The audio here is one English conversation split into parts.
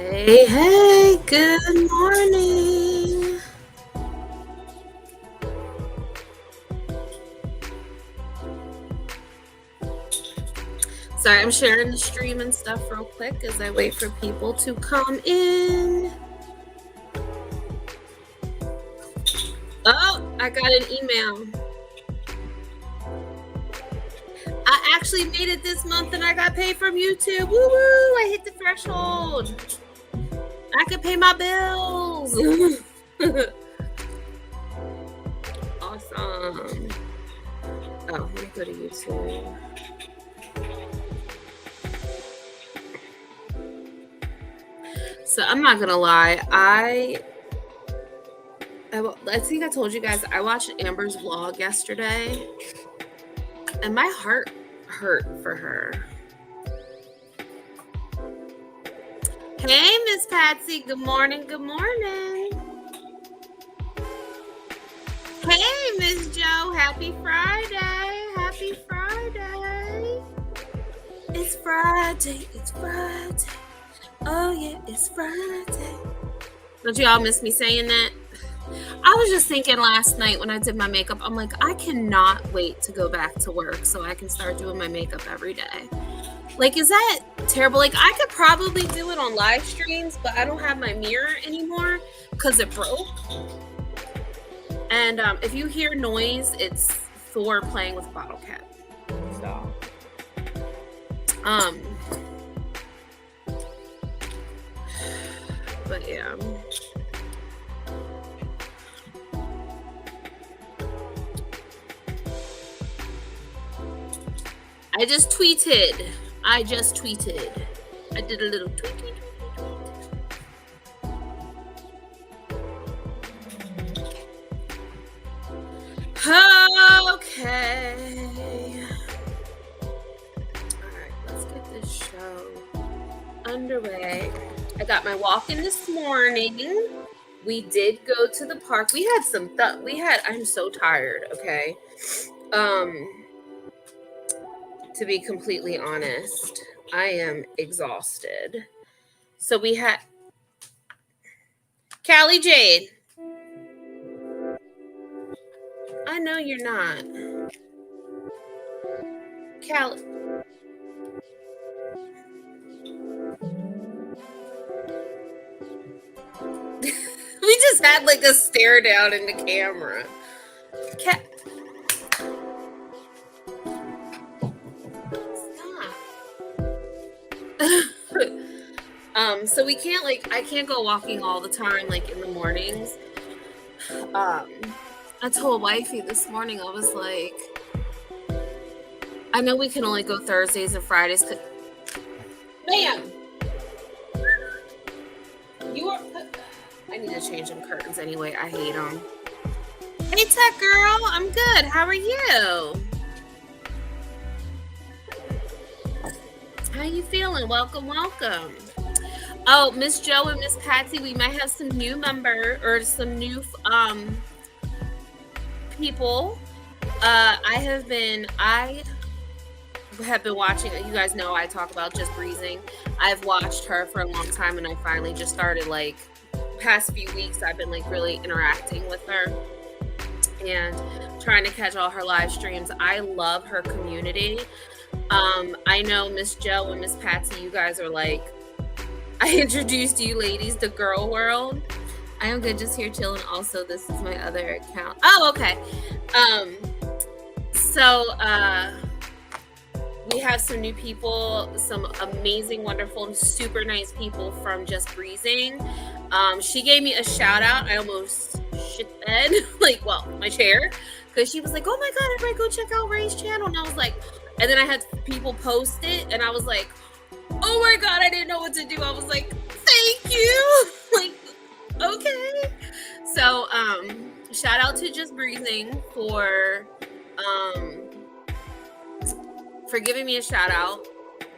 Hey, hey, good morning. Sorry, I'm sharing the stream and stuff real quick as I wait for people to come in. Oh, I got an email. I actually made it this month and I got paid from YouTube. Woo woo! I hit the threshold. I could pay my bills. Awesome. Oh, let me go to YouTube. So I'm not gonna lie, I think I told you guys I watched Amber's vlog yesterday, and my heart hurt for her. Hey, Miss Patsy. Good morning. Good morning. Hey, Miss Joe. Happy Friday. Happy Friday. It's Friday. It's Friday. Oh, yeah, it's Friday. Don't you all miss me saying that? I was just thinking last night when I did my makeup, I'm like, I cannot wait to go back to work so I can start doing my makeup every day. Like, is that terrible? Like, I could probably do it on live streams, but I don't have my mirror anymore because it broke. And if you hear noise, it's Thor playing with a bottle cap. So, but yeah. I just tweeted. I did a little tweet. Okay. Alright, let's get this show underway. I got my walk-in this morning. We did go to the park. We had some I'm so tired, okay? To be completely honest, I am exhausted. So we had Callie Jade. I know you're not. Callie. We just had like a stare down in the camera. So we can't I can't go walking all the time like in the mornings. I told wifey this morning, I was like, I know we can only go Thursdays and Fridays. Ma'am, I need to change them curtains anyway. I hate them. Hey, tech girl, I'm good. How are you? How you feeling? Welcome. Oh, Miss Joe and Miss Patsy, we might have some new people. I have been watching. You guys know I talk about Just Breezing. I've watched her for a long time, and I finally just started past few weeks. I've been really interacting with her and trying to catch all her live streams. I love her community. I know Miss Joe and Miss Patsy, you guys are I introduced you ladies to Girl World. I am good, just here chilling. Also, this is my other account. Oh, okay. We have some new people, some amazing, wonderful, and super nice people from Just Breezing. She gave me a shout out. I almost shit the bed, my chair, because she was like, "Oh my God, everybody go check out Ray's channel." And I was like, and then I had people post it, and I was like, "Oh my God, I didn't know what to do." I was like, "Thank you." Okay. So, shout out to Just Breezing for giving me a shout out.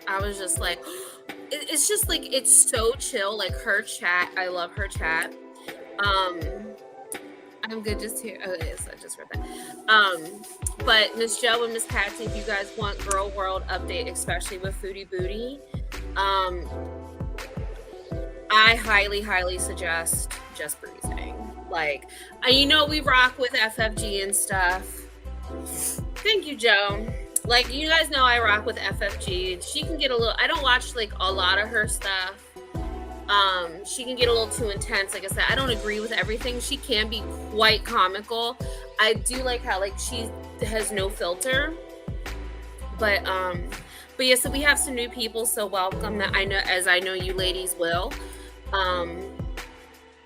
I was just like, it's just it's so chill. Her chat, I love her chat. I'm good just here. Oh, yes, I just read that. But Miss Joe and Miss Patsy, if you guys want Girl World update, especially with Foodie Booty, I highly, highly suggest just breezing. Like, we rock with FFG and stuff. Thank you, Joe. Like, you guys know I rock with FFG. She can get a little, I don't watch like a lot of her stuff. She can get a little too intense. Like I said, I don't agree with everything. She can be quite comical. I do like how like she has no filter. But yeah, so we have some new people, so welcome. That I know you ladies will.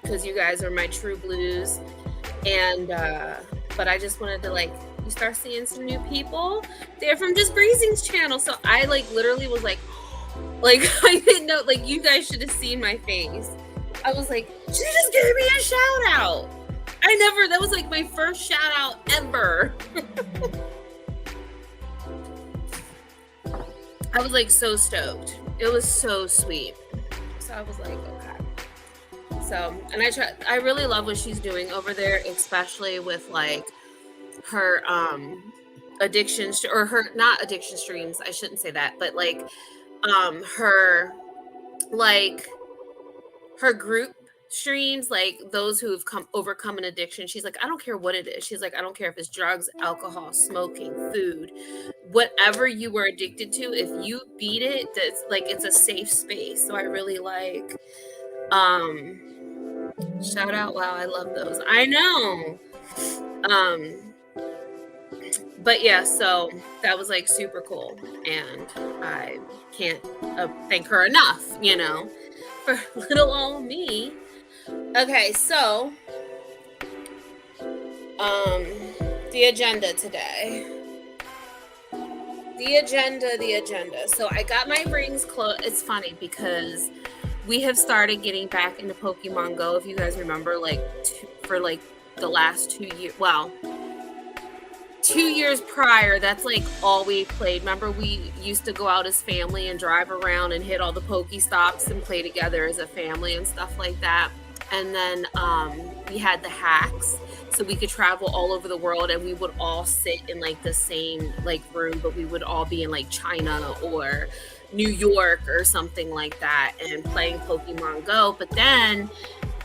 Because you guys are my true blues. And but I just wanted to like you start seeing some new people. They're from Just Breezing's channel. So I like literally was like I didn't know, like you guys should have seen my face. I was like, she just gave me a shout out. That was like my first shout out ever. I was like so stoked. It was so sweet. So I was like, okay. So, and I really love what she's doing over there, especially with like her addiction or her not addiction streams. I shouldn't say that, but like her group streams, like those who have overcome an addiction. She's like, I don't care what it is. She's like, I don't care if it's drugs, alcohol, smoking, food, whatever you were addicted to. If you beat it, that's like it's a safe space. So I really like shout out. Wow, I love those. I know. But yeah, so that was like super cool, and I can't thank her enough, for little old me. Okay, so the agenda today. The agenda. So I got my rings closed. It's funny because we have started getting back into Pokemon Go. If you guys remember, for the last 2 years. Well, 2 years prior, that's like all we played. Remember, we used to go out as family and drive around and hit all the Pokestops and play together as a family and stuff like that. And then we had the hacks, so we could travel all over the world, and we would all sit in like the same like room, but we would all be in like China or New York or something like that and playing Pokemon Go. But then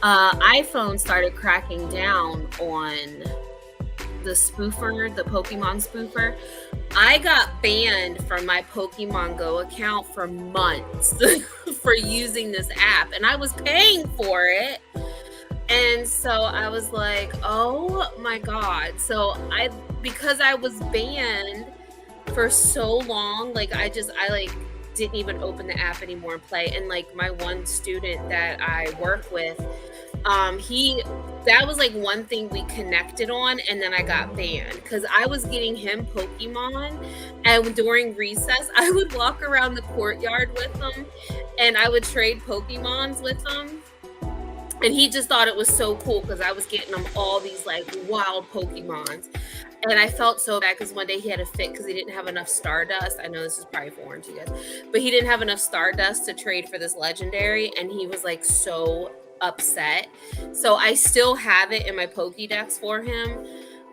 iPhone started cracking down on the spoofer, the Pokemon spoofer. I got banned from my Pokemon Go account for months for using this app, and I was paying for it. And so I was like, oh my God. So because I was banned for so long, like I didn't even open the app anymore and play. And like my one student that I work with, that was like one thing we connected on, and then I got banned because I was getting him Pokemon, and during recess I would walk around the courtyard with him and I would trade Pokemons with him, and he just thought it was so cool because I was getting him all these like wild Pokemons. And I felt so bad because one day he had a fit because he didn't have enough Stardust. I know this is probably foreign to you guys, but he didn't have enough Stardust to trade for this legendary, and he was like so upset. So I still have it in my Pokédex for him,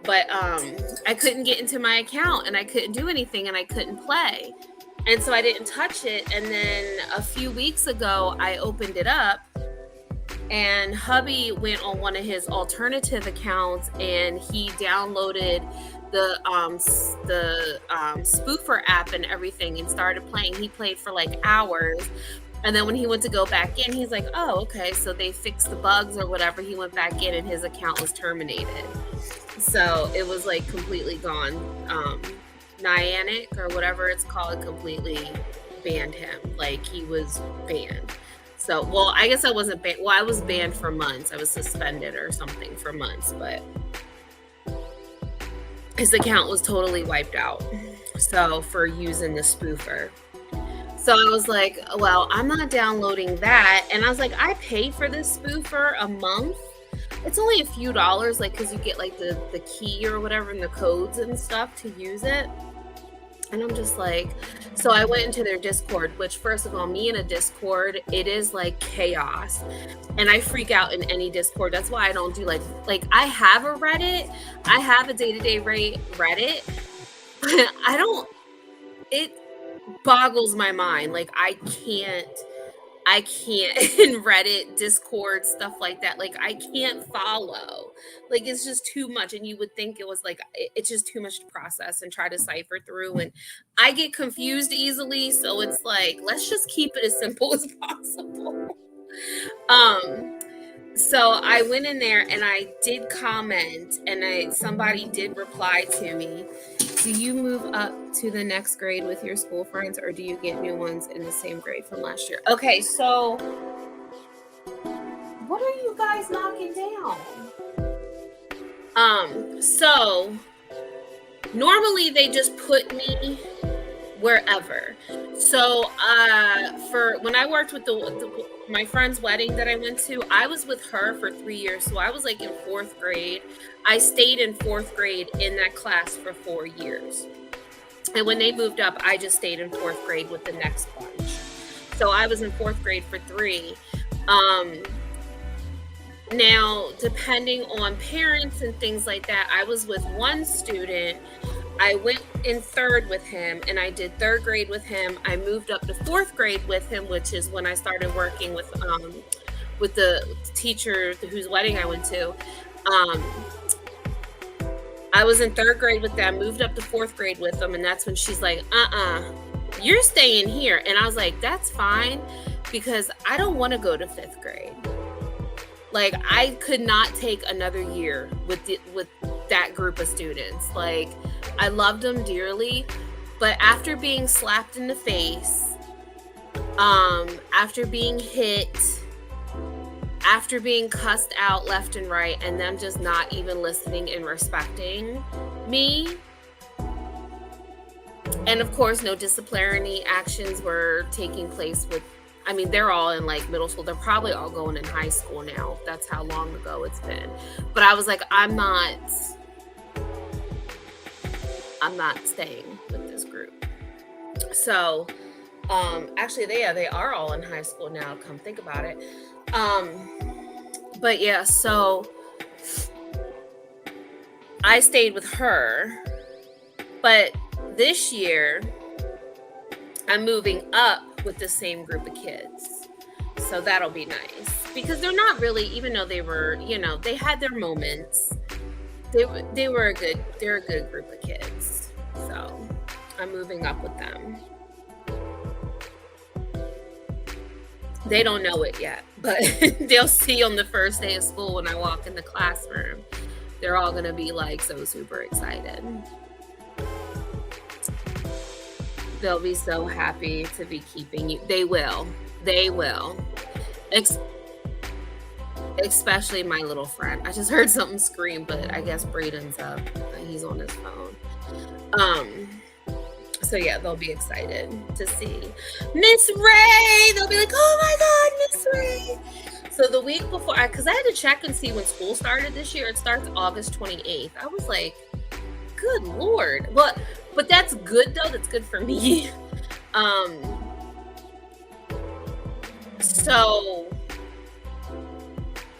but I couldn't get into my account, and I couldn't do anything, and I couldn't play, and so I didn't touch it. And then a few weeks ago I opened it up, and hubby went on one of his alternative accounts, and he downloaded the spoofer app and everything and started playing. He played for like hours. And then when he went to go back in, he's like, oh, okay, so they fixed the bugs or whatever. He went back in and his account was terminated. So it was like completely gone. Niantic or whatever it's called completely banned him. Like he was banned. So, well, I guess I wasn't banned. Well, I was banned for months. I was suspended or something for months, but his account was totally wiped out. So for using the spoofer. So I was like, well, I'm not downloading that. And I was like, I paid for this spoofer a month. It's only a few dollars, like, because you get like the key or whatever and the codes and stuff to use it. And I'm just like, so I went into their Discord, which first of all, me in a Discord, it is like chaos. And I freak out in any Discord. That's why I don't do like I have a Reddit. I have a day-to-day Reddit. But it boggles my mind. Like I can't I can't in Reddit, Discord, stuff like that. Like I can't follow. Like it's just too much. And you would think it was like it's just too much to process and try to cipher through. And I get confused easily. So it's like, let's just keep it as simple as possible. Um, so I went in there and I did comment, and somebody did reply to me. Do you move up to the next grade with your school friends, or do you get new ones in the same grade from last year? Okay, so what are you guys knocking down? So normally they just put me wherever. So for when I worked with my friend's wedding that I went to, I was with her for 3 years. So I was like in 4th grade. I stayed in 4th grade in that class for 4 years. And when they moved up, I just stayed in 4th grade with the next bunch. So I was in 4th grade for 3. Now, depending on parents and things like that, I was with one student. I went in 3rd with him, and I did 3rd grade with him. I moved up to 4th grade with him, which is when I started working with the teacher whose wedding I went to. I was in 3rd grade with them, moved up to 4th grade with them, and that's when she's like, you're staying here. And I was like, that's fine, because I don't want to go to 5th grade. Like, I could not take another year with that group of students. Like, I loved them dearly, but after being slapped in the face, after being hit, after being cussed out left and right, and them just not even listening and respecting me, and of course, no disciplinary actions were taking place with, I mean, they're all in like middle school. They're probably all going in high school now. That's how long ago it's been. But I was like, I'm not staying with this group. So, actually, they are all in high school now. Come think about it. But yeah, so I stayed with her. But this year, I'm moving up with the same group of kids. So that'll be nice, because they're not really, even though they were, they had their moments. They're a good group of kids. So I'm moving up with them. They don't know it yet, but they'll see on the first day of school when I walk in the classroom. They're all going to be like so super excited. They'll be so happy to be keeping you. They will. Especially my little friend. I just heard something scream, but I guess Braden's up. He's on his phone. So yeah, they'll be excited to see Miss Ray. They'll be like, oh my God, Miss Ray. So the week before, because I had to check and see when school started this year. It starts August 28th. I was like, good Lord. But that's good though. That's good for me. So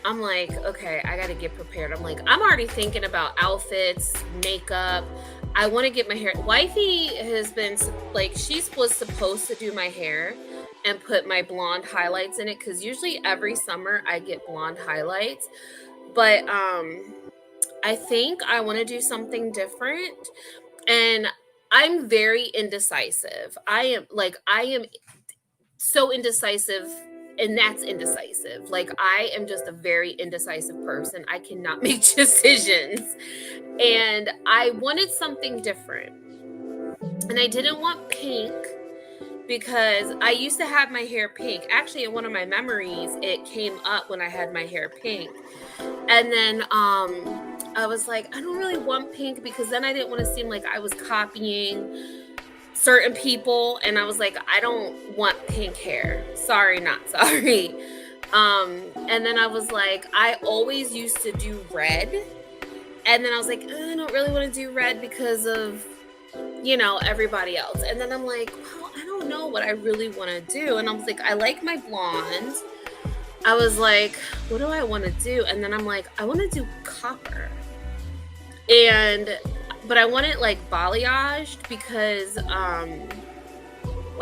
I'm like, okay, I got to get prepared. I'm like, I'm already thinking about outfits, makeup. I want to get my hair. Wifey has been like, she was supposed to do my hair and put my blonde highlights in it, because usually every summer I get blonde highlights. But I think I want to do something different. And I'm very indecisive. I am so indecisive, and that's indecisive. Like, I am just a very indecisive person. I cannot make decisions. And I wanted something different. And I didn't want pink, because I used to have my hair pink. Actually, in one of my memories, it came up when I had my hair pink. And then I was like, I don't really want pink, because then I didn't want to seem like I was copying certain people. And I was like, I don't want pink hair. Sorry, not sorry. And then I was like, I always used to do red. And then I was like, I don't really want to do red because of, everybody else. And then I'm like, well, I don't know what I really want to do. And I was like, I like my blonde. I was like, what do I want to do? And then I'm like, I want to do copper. But I want it like balayaged, because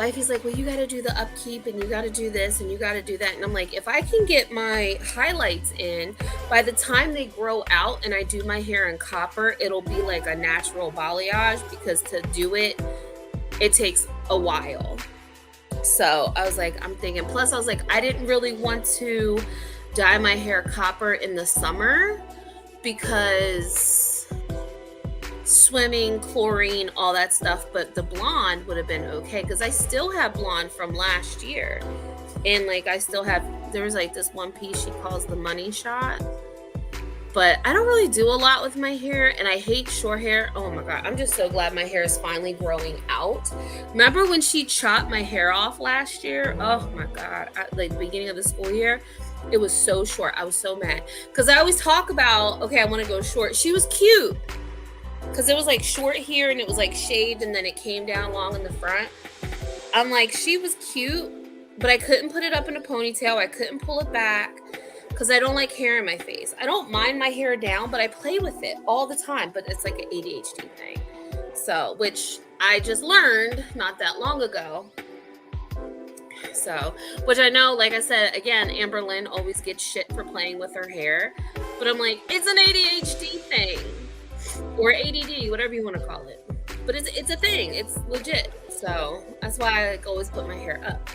wifey's like, well, you got to do the upkeep and you got to do this and you got to do that. And I'm like, if I can get my highlights in, by the time they grow out and I do my hair in copper, it'll be like a natural balayage, because to do it, it takes a while. So I was like, I'm thinking, plus I was like, I didn't really want to dye my hair copper in the summer because swimming, chlorine, all that stuff. But the blonde would have been okay, because I still have blonde from last year. And like, I still have, there was like this one piece she calls the money shot. But I don't really do a lot with my hair, and I hate short hair. Oh my God, I'm just so glad my hair is finally growing out. Remember when she chopped my hair off last year? Oh my God, like the beginning of the school year, it was so short. I was so mad, because I always talk about, okay, I want to go short. She was cute, because it was like short here and it was like shaved and then it came down long in the front. I'm like, she was cute, but I couldn't put it up in a ponytail. I couldn't pull it back, because I don't like hair in my face. I don't mind my hair down, but I play with it all the time. But it's like an ADHD thing. So, which I just learned not that long ago. So, which I know, like I said, again, Amber Lynn always gets shit for playing with her hair. But I'm like, it's an ADHD thing. Or ADD, whatever you want to call it. But it's a thing. It's legit. So, that's why I like, always put my hair up.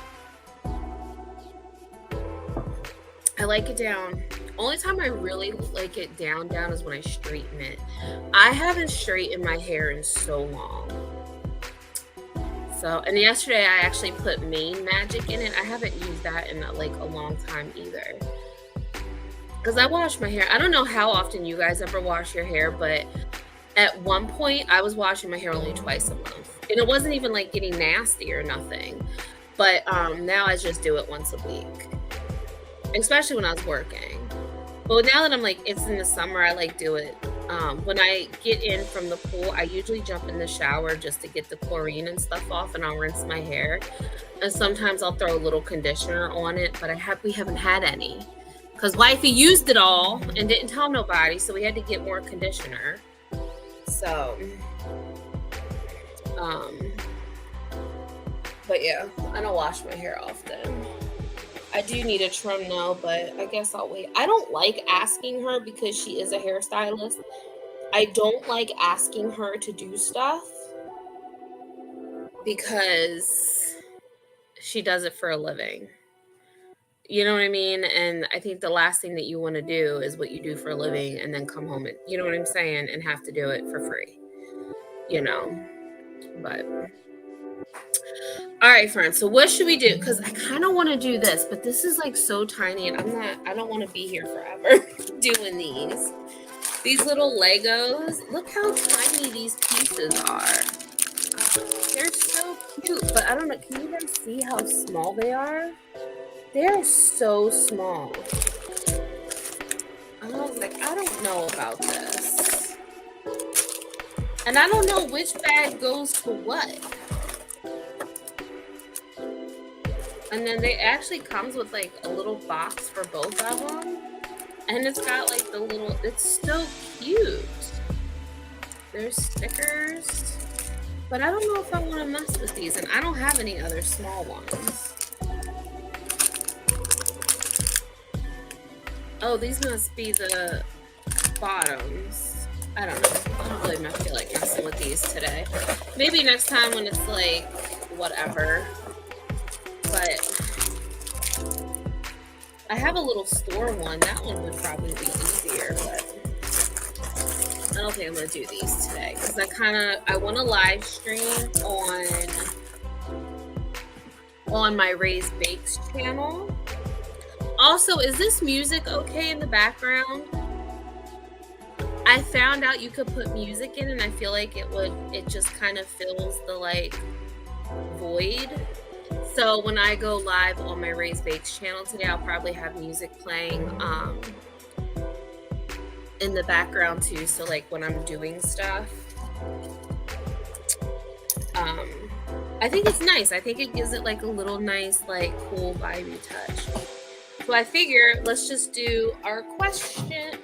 I like it down. Only time I really like it down is when I straighten it. I haven't straightened my hair in so long. So, and yesterday I actually put Mane Magic in it. I haven't used that in like a long time either, because I wash my hair. I don't know how often you guys ever wash your hair, but at one point I was washing my hair only twice a month, and it wasn't even like getting nasty or nothing. But now I just do it once a week. Especially when I was working. But now that I'm like, it's in the summer, I like do it. When I get in from the pool, I usually jump in the shower just to get the chlorine and stuff off, and I'll rinse my hair. And sometimes I'll throw a little conditioner on it, but we haven't had any, because wifey used it all and didn't tell nobody, so we had to get more conditioner. So, but yeah, I don't wash my hair often. I do need a trim now, but I guess I'll wait. I don't like asking her, because she is a hairstylist. I don't like asking her to do stuff because she does it for a living. You know what I mean? And I think the last thing that you want to do is what you do for a living and then come home and, you know what I'm saying, and have to do it for free, you know, but... All right, friends. So what should we do? Because I kind of want to do this, but this is like so tiny, and I don't want to be here forever doing these. These little Legos. Look how tiny these pieces are. They're so cute, but I don't know. Can you guys see how small they are? They are so small. I was like, I don't know about this. And I don't know which bag goes to what. And then they actually comes with like a little box for both of them. And it's got like the little, it's so cute. There's stickers. But I don't know if I want to mess with these. And I don't have any other small ones. Oh, these must be the bottoms. I don't know. I don't really feel like messing with these today. Maybe next time when it's like whatever. But I have a little store one. That one would probably be easier, but I don't think I'm gonna do these today because I want to live stream on my Raised Bakes channel. Also, is this music okay in the background? I found out you could put music in, and I feel like it just kind of fills the like void. So when I go live on my Raised Bakes channel today, I'll probably have music playing in the background too. So like when I'm doing stuff, I think it's nice. I think it gives it like a little nice, like cool vibey touch. So I figure let's just do our question.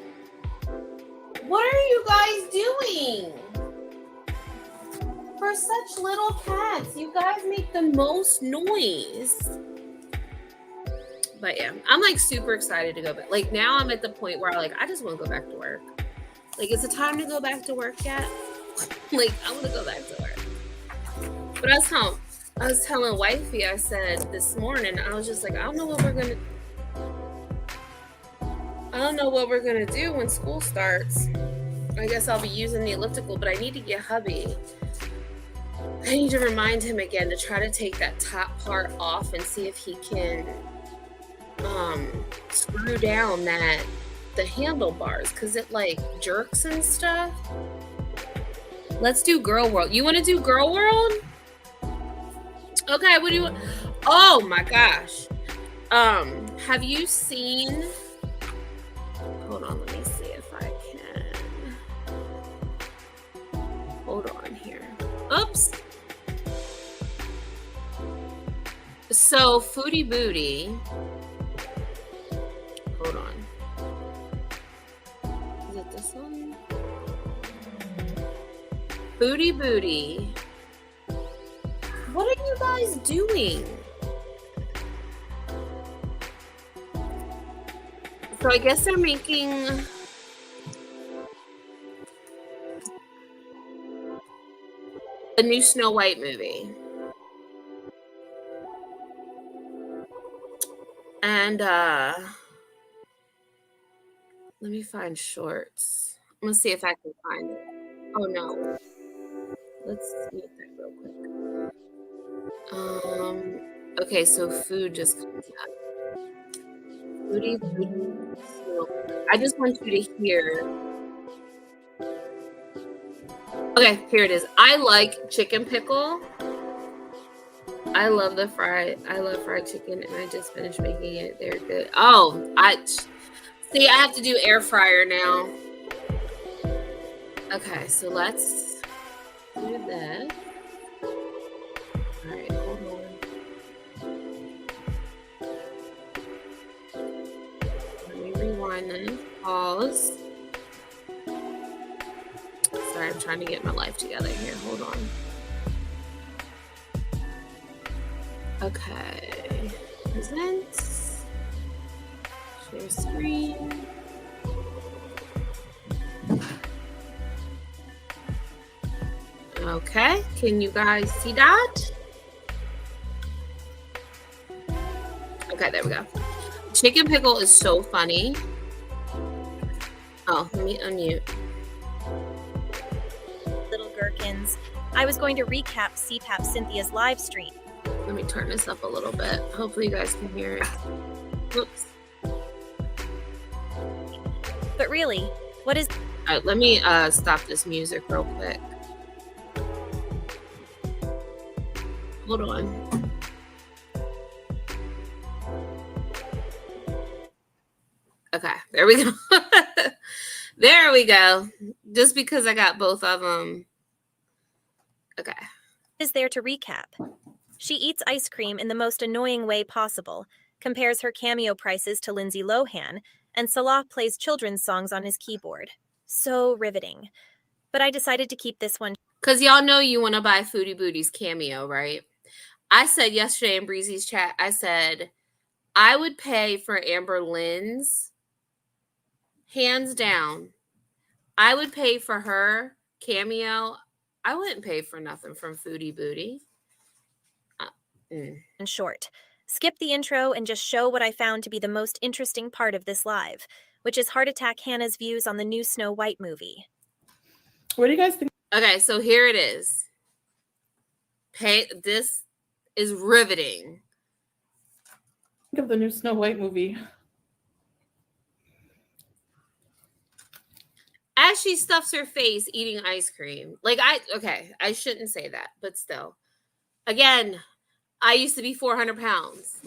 What are you guys doing? For such little cats, you guys make the most noise. But yeah, I'm like super excited to go back. Like now I'm at the point where I just want to go back to work. Like, is it time to go back to work yet? Like, I want to go back to work. But I was telling wifey, I said this morning, I was just like, I don't know what we're gonna do when school starts. I guess I'll be using the elliptical, but I need to get hubby. I need to remind him again to try to take that top part off and see if he can screw down the handlebars, because it like jerks and stuff. Let's do Girl World. You want to do Girl World? Okay, what do you want? Oh my gosh. Have you seen, hold on, let me see if I can. Hold on here. Oops. So Foodie Booty. Hold on. Is it this one? Foodie Booty. What are you guys doing? So I guess they're making a new Snow White movie. And let me find shorts. I'm gonna see if I can find it. Oh no. Let's mute that real quick. Okay, so food just comes up. Foodie Booty. I just want you to hear. Okay, here it is. I like chicken pickle. I love fried chicken, and I just finished making it. They're good. Oh, I have to do air fryer now. Okay, so let's do this. All right, hold on. Let me rewind this. Pause. Sorry, I'm trying to get my life together here. Hold on. Okay. Present. Share screen. Okay. Can you guys see that? Okay, there we go. Chicken pickle is so funny. Oh, let me unmute. Little gherkins. I was going to recap CPAP Cynthia's live stream. Let me turn this up a little bit. Hopefully you guys can hear it. Oops. But really, what is... All right, let me stop this music real quick. Hold on. Okay, there we go. There we go. Just because I got both of them. Okay. Is there to recap? She eats ice cream in the most annoying way possible, compares her cameo prices to Lindsay Lohan, and Salah plays children's songs on his keyboard. So riveting. But I decided to keep this one. Because y'all know you want to buy Foodie Booty's cameo, right? I said yesterday in Breezy's chat, I said, I would pay for Amber Lynn's, hands down. I would pay for her cameo. I wouldn't pay for nothing from Foodie Booty. In short, skip the intro and just show what I found to be the most interesting part of this live, which is Heart Attack Hannah's views on the new Snow White movie. What do you guys think? Okay, so here it is. This is riveting. Think of the new Snow White movie. As she stuffs her face eating ice cream. I shouldn't say that, but still. Again, I used to be 400 pounds.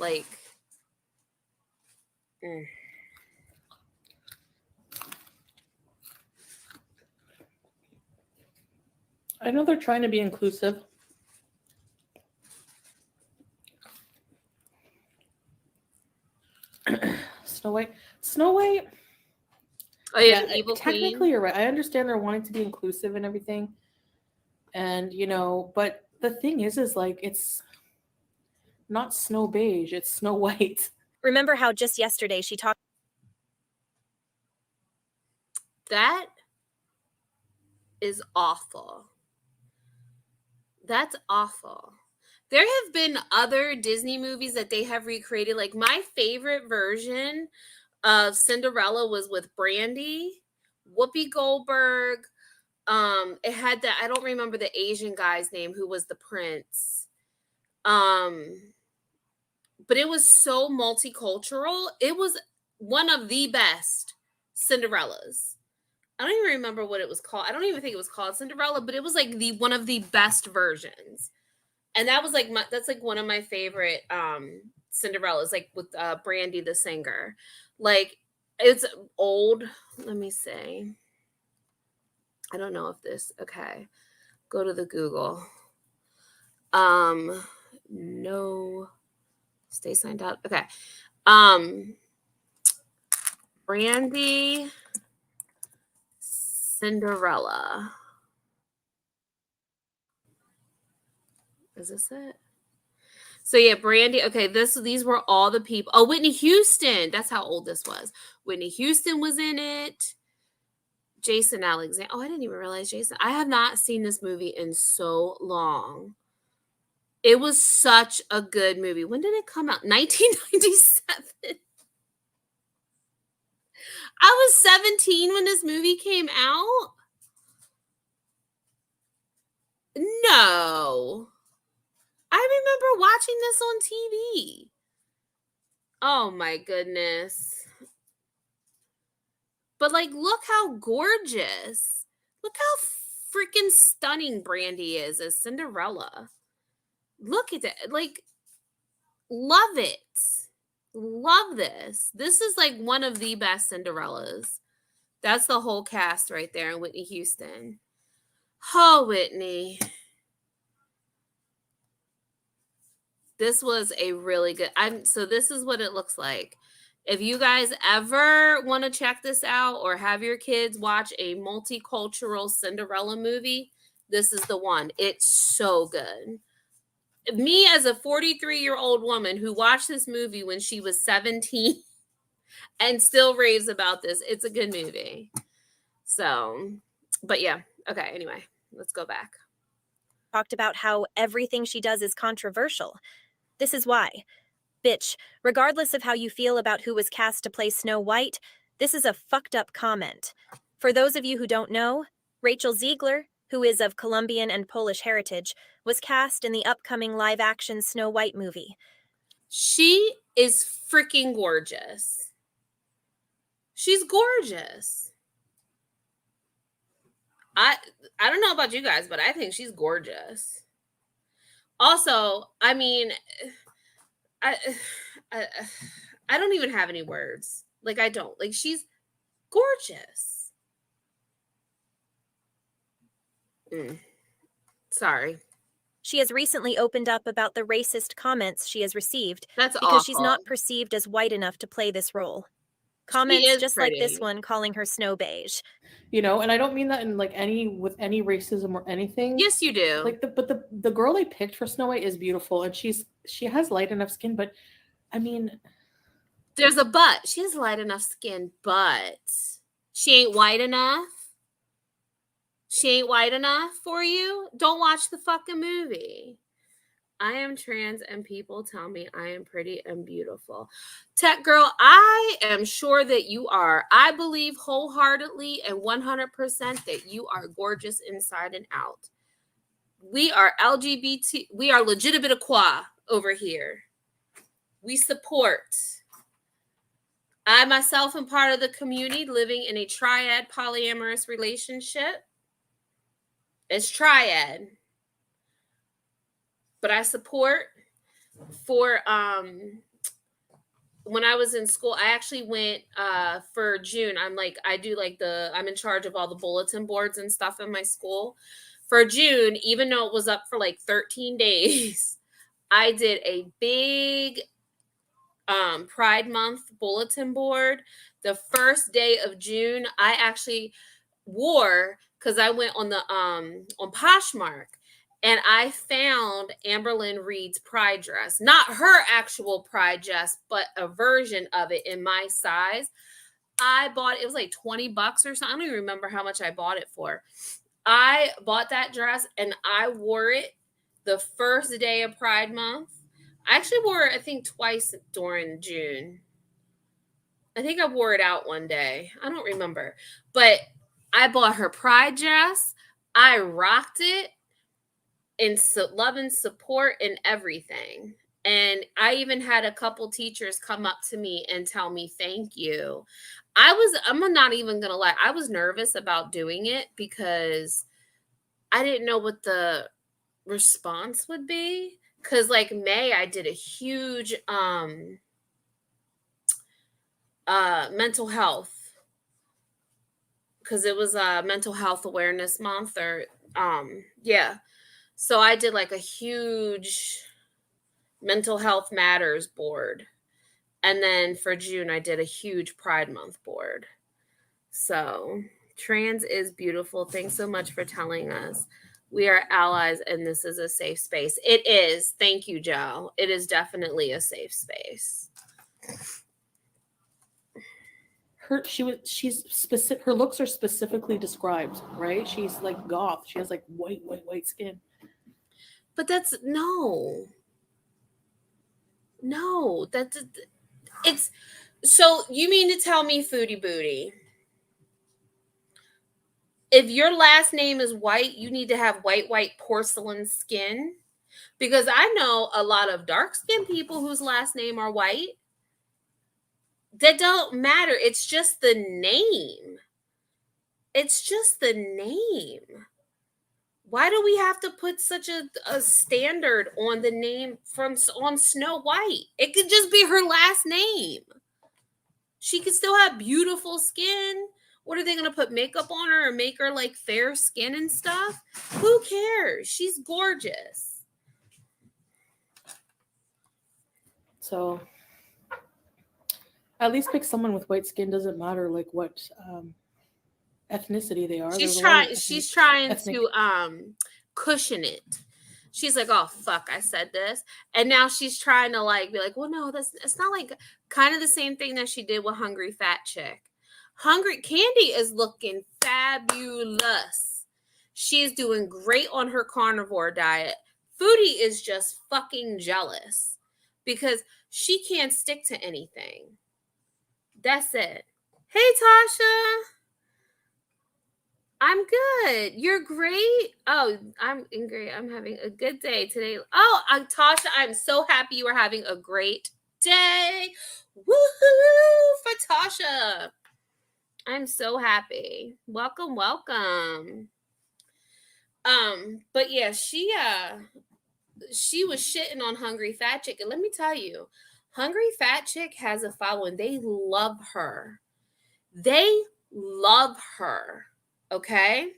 I know they're trying to be inclusive. Snow White. Oh yeah, Evil technically Queen. You're right. I understand they're wanting to be inclusive and everything. And, but the thing is like, it's not snow beige, it's Snow White. Remember how just yesterday she talked That is awful. That's awful. There have been other Disney movies that they have recreated. Like, my favorite version of Cinderella was with Brandy, Whoopi Goldberg. It had that, I don't remember the Asian guy's name who was the prince. But it was so multicultural. It was one of the best Cinderellas. I don't even remember what it was called. I don't even think it was called Cinderella, but it was like one of the best versions. And that was like that's like one of my favorite Cinderellas, like with Brandy the singer. Like, it's old. Let me see. I don't know if this, okay. Go to the Google. No, stay signed up. Okay. Brandy Cinderella. Is this it? So yeah, Brandy. Okay, these were all the people. Oh, Whitney Houston. That's how old this was. Whitney Houston was in it. Jason Alexander. Oh, I didn't even realize Jason. I have not seen this movie in so long. It was such a good movie. When did it come out? 1997. I was 17 when this movie came out. No. I remember watching this on TV. Oh my goodness. But like, look how gorgeous. Look how freaking stunning Brandy is as Cinderella. Look at that. Like, love it. Love this. This is like one of the best Cinderellas. That's the whole cast right there in Whitney Houston. Oh, Whitney. This was a really good. So this is what it looks like. If you guys ever want to check this out or have your kids watch a multicultural Cinderella movie, this is the one. It's so good. Me as a 43-year-old woman who watched this movie when she was 17 and still raves about this, it's a good movie. So, but yeah. Okay, anyway, let's go back. talked about how everything she does is controversial. This is why. Bitch, regardless of how you feel about who was cast to play Snow White, this is a fucked up comment. For those of you who don't know, Rachel Ziegler, who is of Colombian and Polish heritage, was cast in the upcoming live-action Snow White movie. She is freaking gorgeous. She's gorgeous. I don't know about you guys, but I think she's gorgeous. Also, I mean, I don't even have any words. Like, I don't. Like, she's gorgeous. Sorry. She has recently opened up about the racist comments she has received That's because awful. she's not perceived as white enough to play this role. Comments just pretty. like this one calling her snow beige. And I don't mean that in like with any racism or anything. Yes, you do. Like the girl they picked for Snow White is beautiful, and she has light enough skin, but I mean, there's a but. She has light enough skin, but she ain't white enough. She ain't white enough for you? Don't watch the fucking movie. I am trans and people tell me I am pretty and beautiful. Tech girl, I am sure that you are. I believe wholeheartedly and 100% that you are gorgeous inside and out. We are LGBT. We are legitimate over here. We support. I myself am part of the community living in a triad polyamorous relationship. It's triad. But I support for when I was in school, I actually went for June. I'm in charge of all the bulletin boards and stuff in my school. For June, even though it was up for like 13 days, I did a big Pride Month bulletin board. The first day of June, I actually wore, because I went on the on Poshmark, and I found Amberlynn Reed's pride dress. Not her actual pride dress, but a version of it in my size. I bought it was like $20 or something. I don't even remember how much I bought it for. I bought that dress and I wore it the first day of Pride Month. I actually wore it, I think, twice during June. I think I wore it out one day. I don't remember. But I bought her pride dress. I rocked it in love and support and everything. And I even had a couple teachers come up to me and tell me thank you. I'm not even going to lie. I was nervous about doing it because I didn't know what the response would be. Cause like May, I did a huge mental health, because it was a mental health awareness month, or yeah. So I did like a huge mental health matters board. And then for June, I did a huge Pride Month board. So trans is beautiful. Thanks so much for telling us. We are allies and this is a safe space. It is. Thank you, Joe. It is definitely a safe space. She's specific. Her looks are specifically described, right? She's like goth. She has like white skin. But that's no, it's, so you mean to tell me, Foodie Booty, if your last name is White, you need to have white porcelain skin? Because I know a lot of dark skinned people whose last name are White. That don't matter. It's just the name. It's just the name. Why do we have to put such a standard on the name on Snow White? It could just be her last name. She could still have beautiful skin. What are they going to put makeup on her or make her like fair skin and stuff? Who cares? She's gorgeous. So at least pick someone with white skin. Doesn't matter like what ethnicity they are. She's trying to cushion it. She's like, oh fuck, I said this. And now she's trying to like be like, well, no, it's not, like kind of the same thing that she did with Hungry Fat Chick. Hungry Candy is looking fabulous. She's doing great on her carnivore diet. Foodie is just fucking jealous because she can't stick to anything. That's it. Hey, Tasha. I'm good. You're great. Oh, I'm great. I'm having a good day today. Oh, Tasha, I'm so happy you are having a great day. Woohoo for Tasha. I'm so happy. Welcome. But yeah, she was shitting on Hungry Fat Chick. And let me tell you, Hungry Fat Chick has a following. They love her. Okay?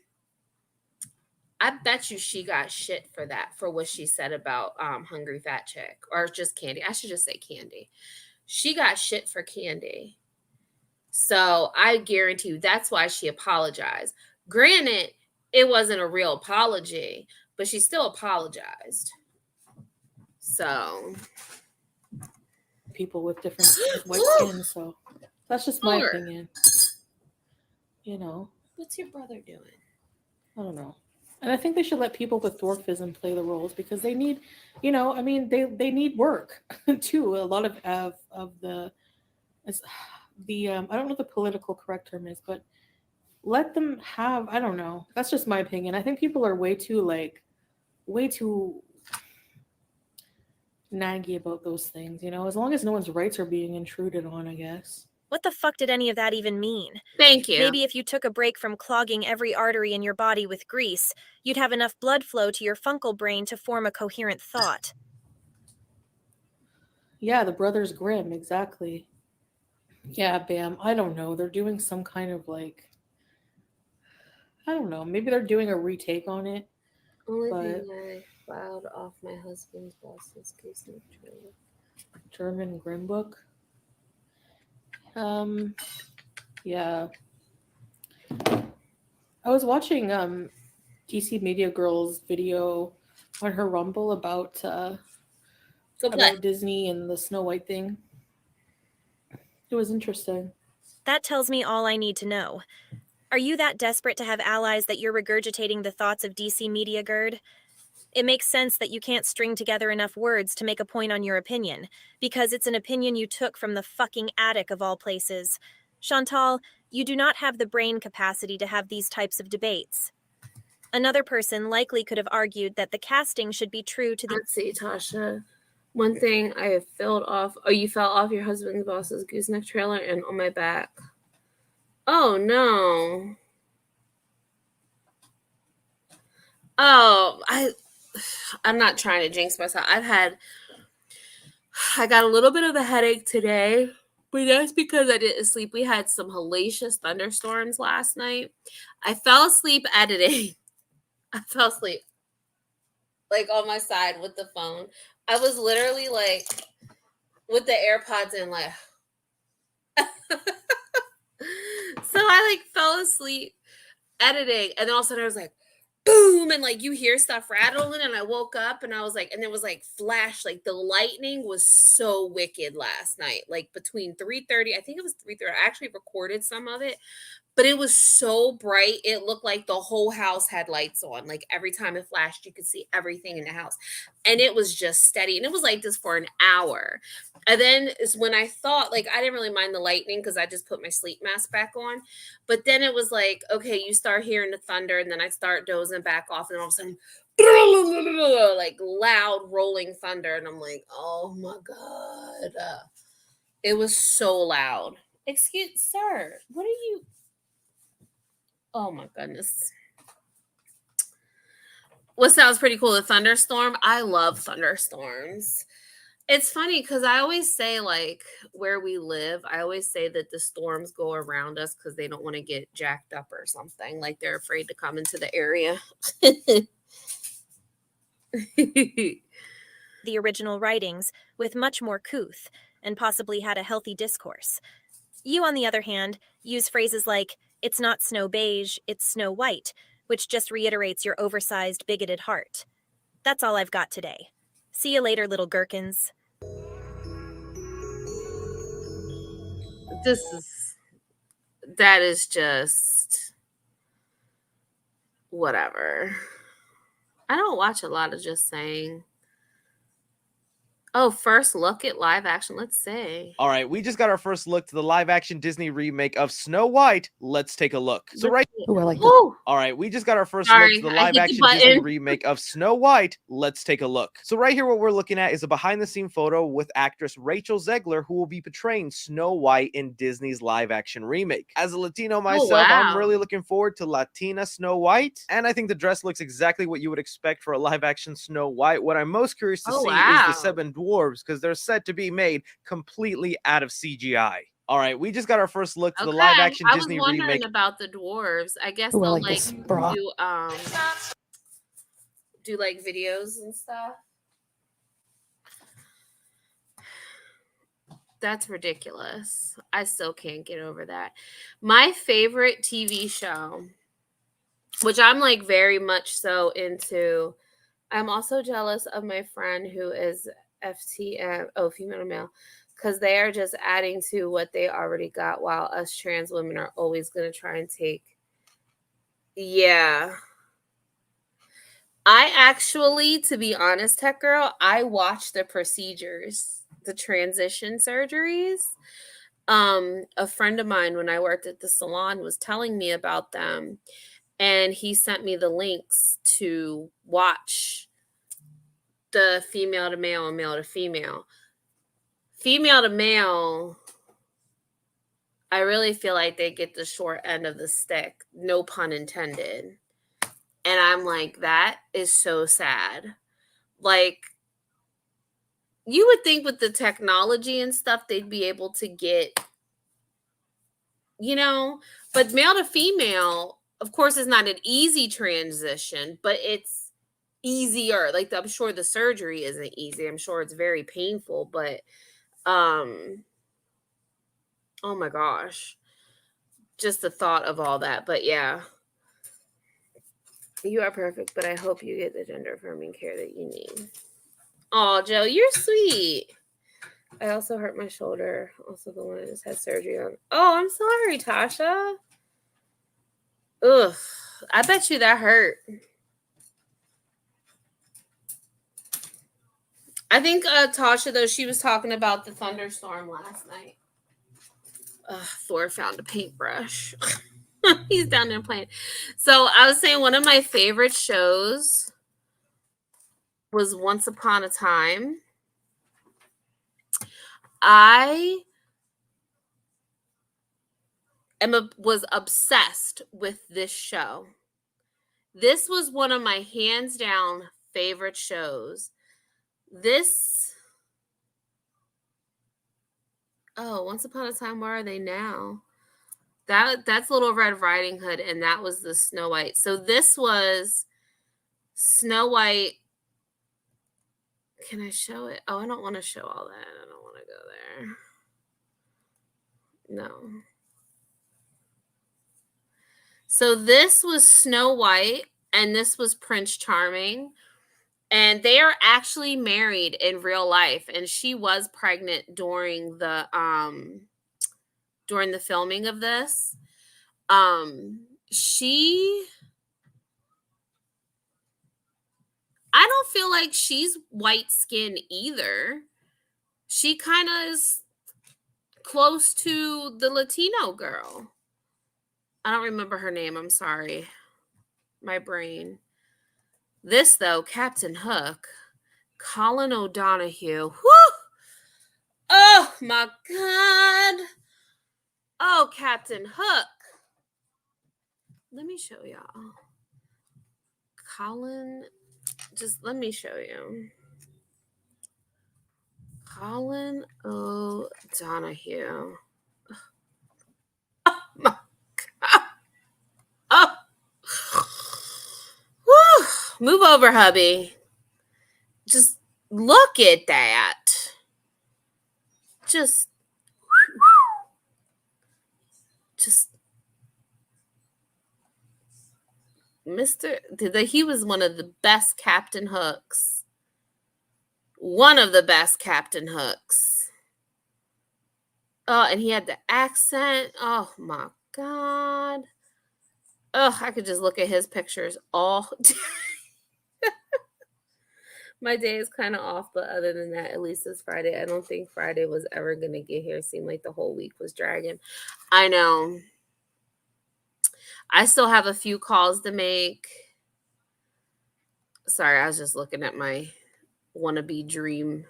I bet you she got shit for that, for what she said about Hungry Fat Chick, or just Candy. I should just say Candy. She got shit for Candy. So I guarantee you that's why she apologized. Granted, it wasn't a real apology, but she still apologized. So people with different white skin, so that's just my opinion. You know. What's your brother doing? I don't know. And I think they should let people with dwarfism play the roles because they need, you know, I mean, they need work too. A lot of the I don't know what the political correct term is, but let them have, I don't know. That's just my opinion. I think people are way too naggy about those things, you know, as long as no one's rights are being intruded on, I guess. What the fuck did any of that even mean? Thank you. Maybe if you took a break from clogging every artery in your body with grease, you'd have enough blood flow to your fungal brain to form a coherent thought. Yeah, the Brothers Grimm, exactly. Yeah, Bam. I don't know. They're doing some kind of like, I don't know. Maybe they're doing a retake on it. Only thing I filed off my husband's boss's case in German Grimm book. Yeah. I was watching DC Media Girl's video on her Rumble about Go play. Disney and the Snow White thing. It was interesting. That tells me all I need to know. Are you that desperate to have allies that you're regurgitating the thoughts of DC Media Gird? It makes sense that you can't string together enough words to make a point on your opinion, because it's an opinion you took from the fucking attic of all places. Chantal, you do not have the brain capacity to have these types of debates. Another person likely could have argued that the casting should be true to the... Let's see, Tasha. One thing I have filled off. Oh, you fell off your husband's boss's gooseneck trailer and on my back. Oh, no. Oh, I'm not trying to jinx myself. I got a little bit of a headache today, but that's because I didn't sleep. We had some hellacious thunderstorms last night. I fell asleep editing. I fell asleep like on my side with the phone. I was literally like with the AirPods in, like. So I like fell asleep editing, and then all of a sudden I was like, boom, and like you hear stuff rattling, and I woke up and I was like, and it was like flash, like the lightning was so wicked last night, like between 3:30, I think it was 3:30. I actually recorded some of it, but it was so bright, it looked like the whole house had lights on. Like every time it flashed, you could see everything in the house, and it was just steady, and it was like this for an hour. And then is when I thought, like, I didn't really mind the lightning because I just put my sleep mask back on. But then it was like, okay, you start hearing the thunder, and then I start dozing back off, and all of a sudden, like loud rolling thunder. And I'm like, oh my God. It was so loud. Excuse, sir, what are you? Oh my goodness. What sounds pretty cool? The thunderstorm. I love thunderstorms. It's funny because I always say, like, where we live, I always say that the storms go around us because they don't want to get jacked up or something. Like they're afraid to come into the area. the original writings, with much more couth, and possibly had a healthy discourse. You, on the other hand, use phrases like, it's not snow beige, it's snow white, which just reiterates your oversized, bigoted heart. That's all I've got today. See you later, little gherkins. That is just whatever. I don't watch a lot of Just Saying. Oh, first look at live action. Let's see. All right, we just got our first look to the live-action Disney remake of Snow White. Let's take a look. So right. Oh, I like that. Ooh. All right, we just got our first Sorry, look to the I hit the live-action Disney button. remake of Snow White. Let's take a look. So right here, what we're looking at is a behind-the-scene photo with actress Rachel Zegler, who will be portraying Snow White in Disney's live-action remake. As a Latino myself, I'm wow. really looking forward to Latina Snow White, and I think the dress looks exactly what you would expect for a live-action Snow White. What I'm most curious to see is the 7 dwarves, because they're set to be made completely out of CGI. All right, we just got our first look to the live-action Disney I was wondering remake about the dwarves. I guess Ooh, I they'll like like this bra. do like videos and stuff. That's ridiculous. I still can't get over that. My favorite TV show, which I'm like very much so into. I'm also jealous of my friend who is FTM, female to male, because they are just adding to what they already got, while us trans women are always going to try and take. Yeah. I actually, to be honest, Tech Girl, I watched the procedures, the transition surgeries. A friend of mine, when I worked at the salon, was telling me about them, and he sent me the links to watch the female to male and male to female. Female to male, I really feel like they get the short end of the stick, no pun intended. And I'm like, that is so sad. Like, you would think with the technology and stuff, they'd be able to get, but male to female, of course, is not an easy transition, but it's easier. Like, I'm sure the surgery isn't easy. I'm sure it's very painful, but, oh my gosh, just the thought of all that. But yeah, You are perfect, but I hope you get the gender affirming care that you need. Oh, Joe, you're sweet. I also hurt my shoulder. Also, the one I just had surgery on. Oh, I'm sorry, Tasha. Ugh. I bet you that hurt. I think Tasha, though, she was talking about the thunderstorm last night. Thor found a paintbrush. He's down there playing. So I was saying one of my favorite shows was Once Upon a Time. I was obsessed with this show. This was one of my hands down favorite shows. Once Upon a Time, where are they now? That's Little Red Riding Hood, and that was the Snow White. So this was Snow White. Can I show it? Oh, I don't want to show all that. I don't want to go there. No. So this was Snow White, and this was Prince Charming. And they are actually married in real life, and she was pregnant during the filming of this. I don't feel like she's white skinned either. She kind of is close to the Latino girl. I don't remember her name. I'm sorry. My brain. This, though, Captain Hook, Colin O'Donoghue. Whew! Oh, my God. Oh, Captain Hook. Let me show y'all. Colin, just let me show you. Colin O'Donoghue. Oh, my God. Oh. Whew. Move over, hubby. Just look at that. Just he was one of the best Captain Hooks. One of the best Captain Hooks. Oh, and he had the accent. Oh, my God. Oh, I could just look at his pictures all day. My day is kind of off, but other than that, at least it's Friday. I don't think Friday was ever going to get here. It seemed like the whole week was dragging. I know. I still have a few calls to make. Sorry, I was just looking at my wannabe dream.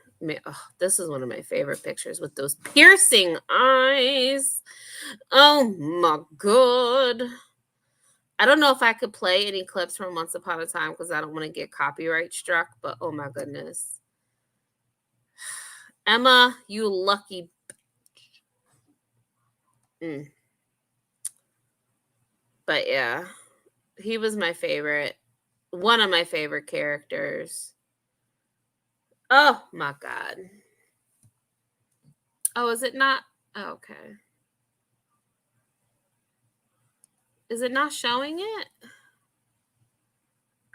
Oh, this is one of my favorite pictures with those piercing eyes. Oh, my God. I don't know if I could play any clips from Once Upon a Time because I don't want to get copyright struck, but oh my goodness. Emma, you lucky bitch. But yeah, he was my favorite. One of my favorite characters. Oh my God. Oh, is it not? Oh, okay. Is it not showing it?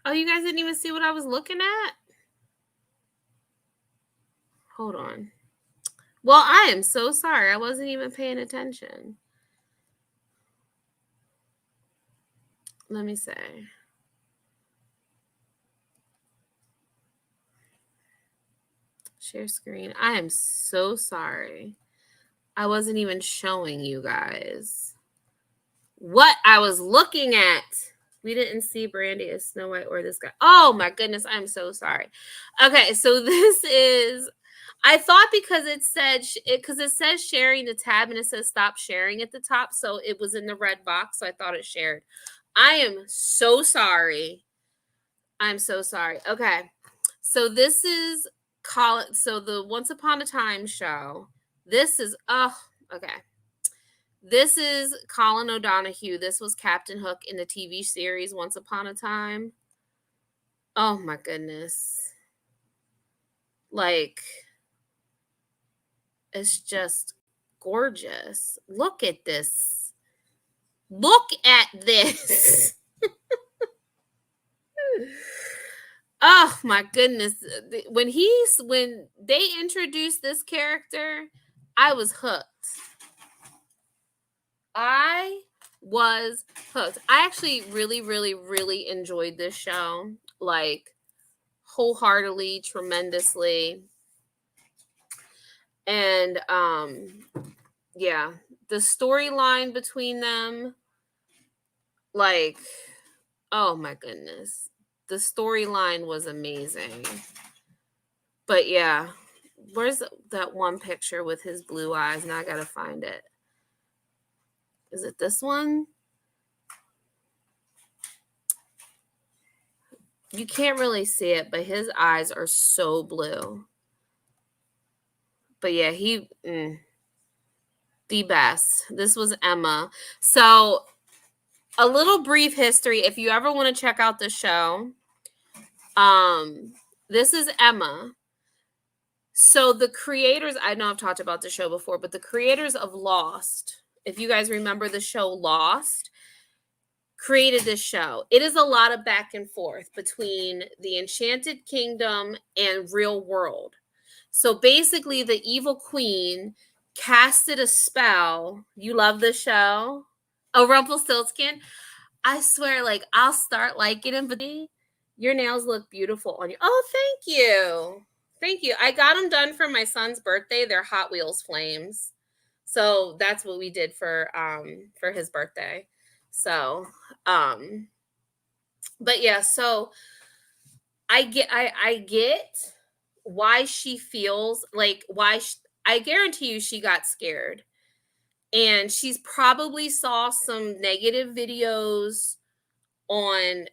Oh, you guys didn't even see what I was looking at? Hold on. Well, I am so sorry. I wasn't even paying attention. Let me say. Share screen. I am so sorry. I wasn't even showing you guys what I was looking at. We didn't see Brandy as Snow White or this guy. Oh my goodness, I'm so sorry. Okay, so this is, I thought because it says sharing the tab and it says stop sharing at the top, so it was in the red box, so I thought it shared. I am so sorry. I'm so sorry. Okay, so this is the Once Upon a Time show. This is okay. This is Colin O'Donoghue. This was Captain Hook in the TV series Once Upon a Time. Oh my goodness. Like, it's just gorgeous. Look at this. Look at this. Oh my goodness. When they introduced this character, I was hooked. I was hooked. I actually really, really, really enjoyed this show. Like wholeheartedly, tremendously. And yeah, the storyline between them, like, oh my goodness. The storyline was amazing. But yeah, where's that one picture with his blue eyes? Now I gotta find it. Is it this one? You can't really see it, but his eyes are so blue. But yeah, the best. This was Emma. So a little brief history. If you ever want to check out the show, this is Emma. So the creators, I know I've talked about the show before, but the creators of Lost, if you guys remember the show Lost, created this show. It is a lot of back and forth between the Enchanted Kingdom and real world. So basically the evil queen casted a spell. You love the show? Oh, Rumpelstiltskin. I swear, like, I'll start liking him, but your nails look beautiful on you. Oh, thank you. Thank you. I got them done for my son's birthday. They're Hot Wheels flames. So that's what we did for his birthday. So, but yeah, so I get why she feels like I guarantee you she got scared. And she's probably saw some negative videos on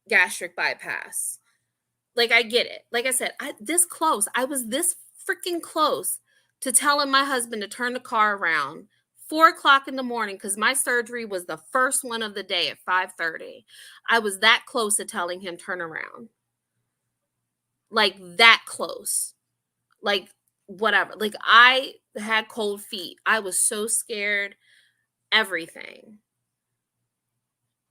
gastric bypass. Like, I get it. Like I said, I was this freaking close to telling my husband to turn the car around 4:00 in the morning because my surgery was the first one of the day at 5:30. I was that close to telling him turn around. Like that close. Like whatever. Like I had cold feet. I was so scared. Everything.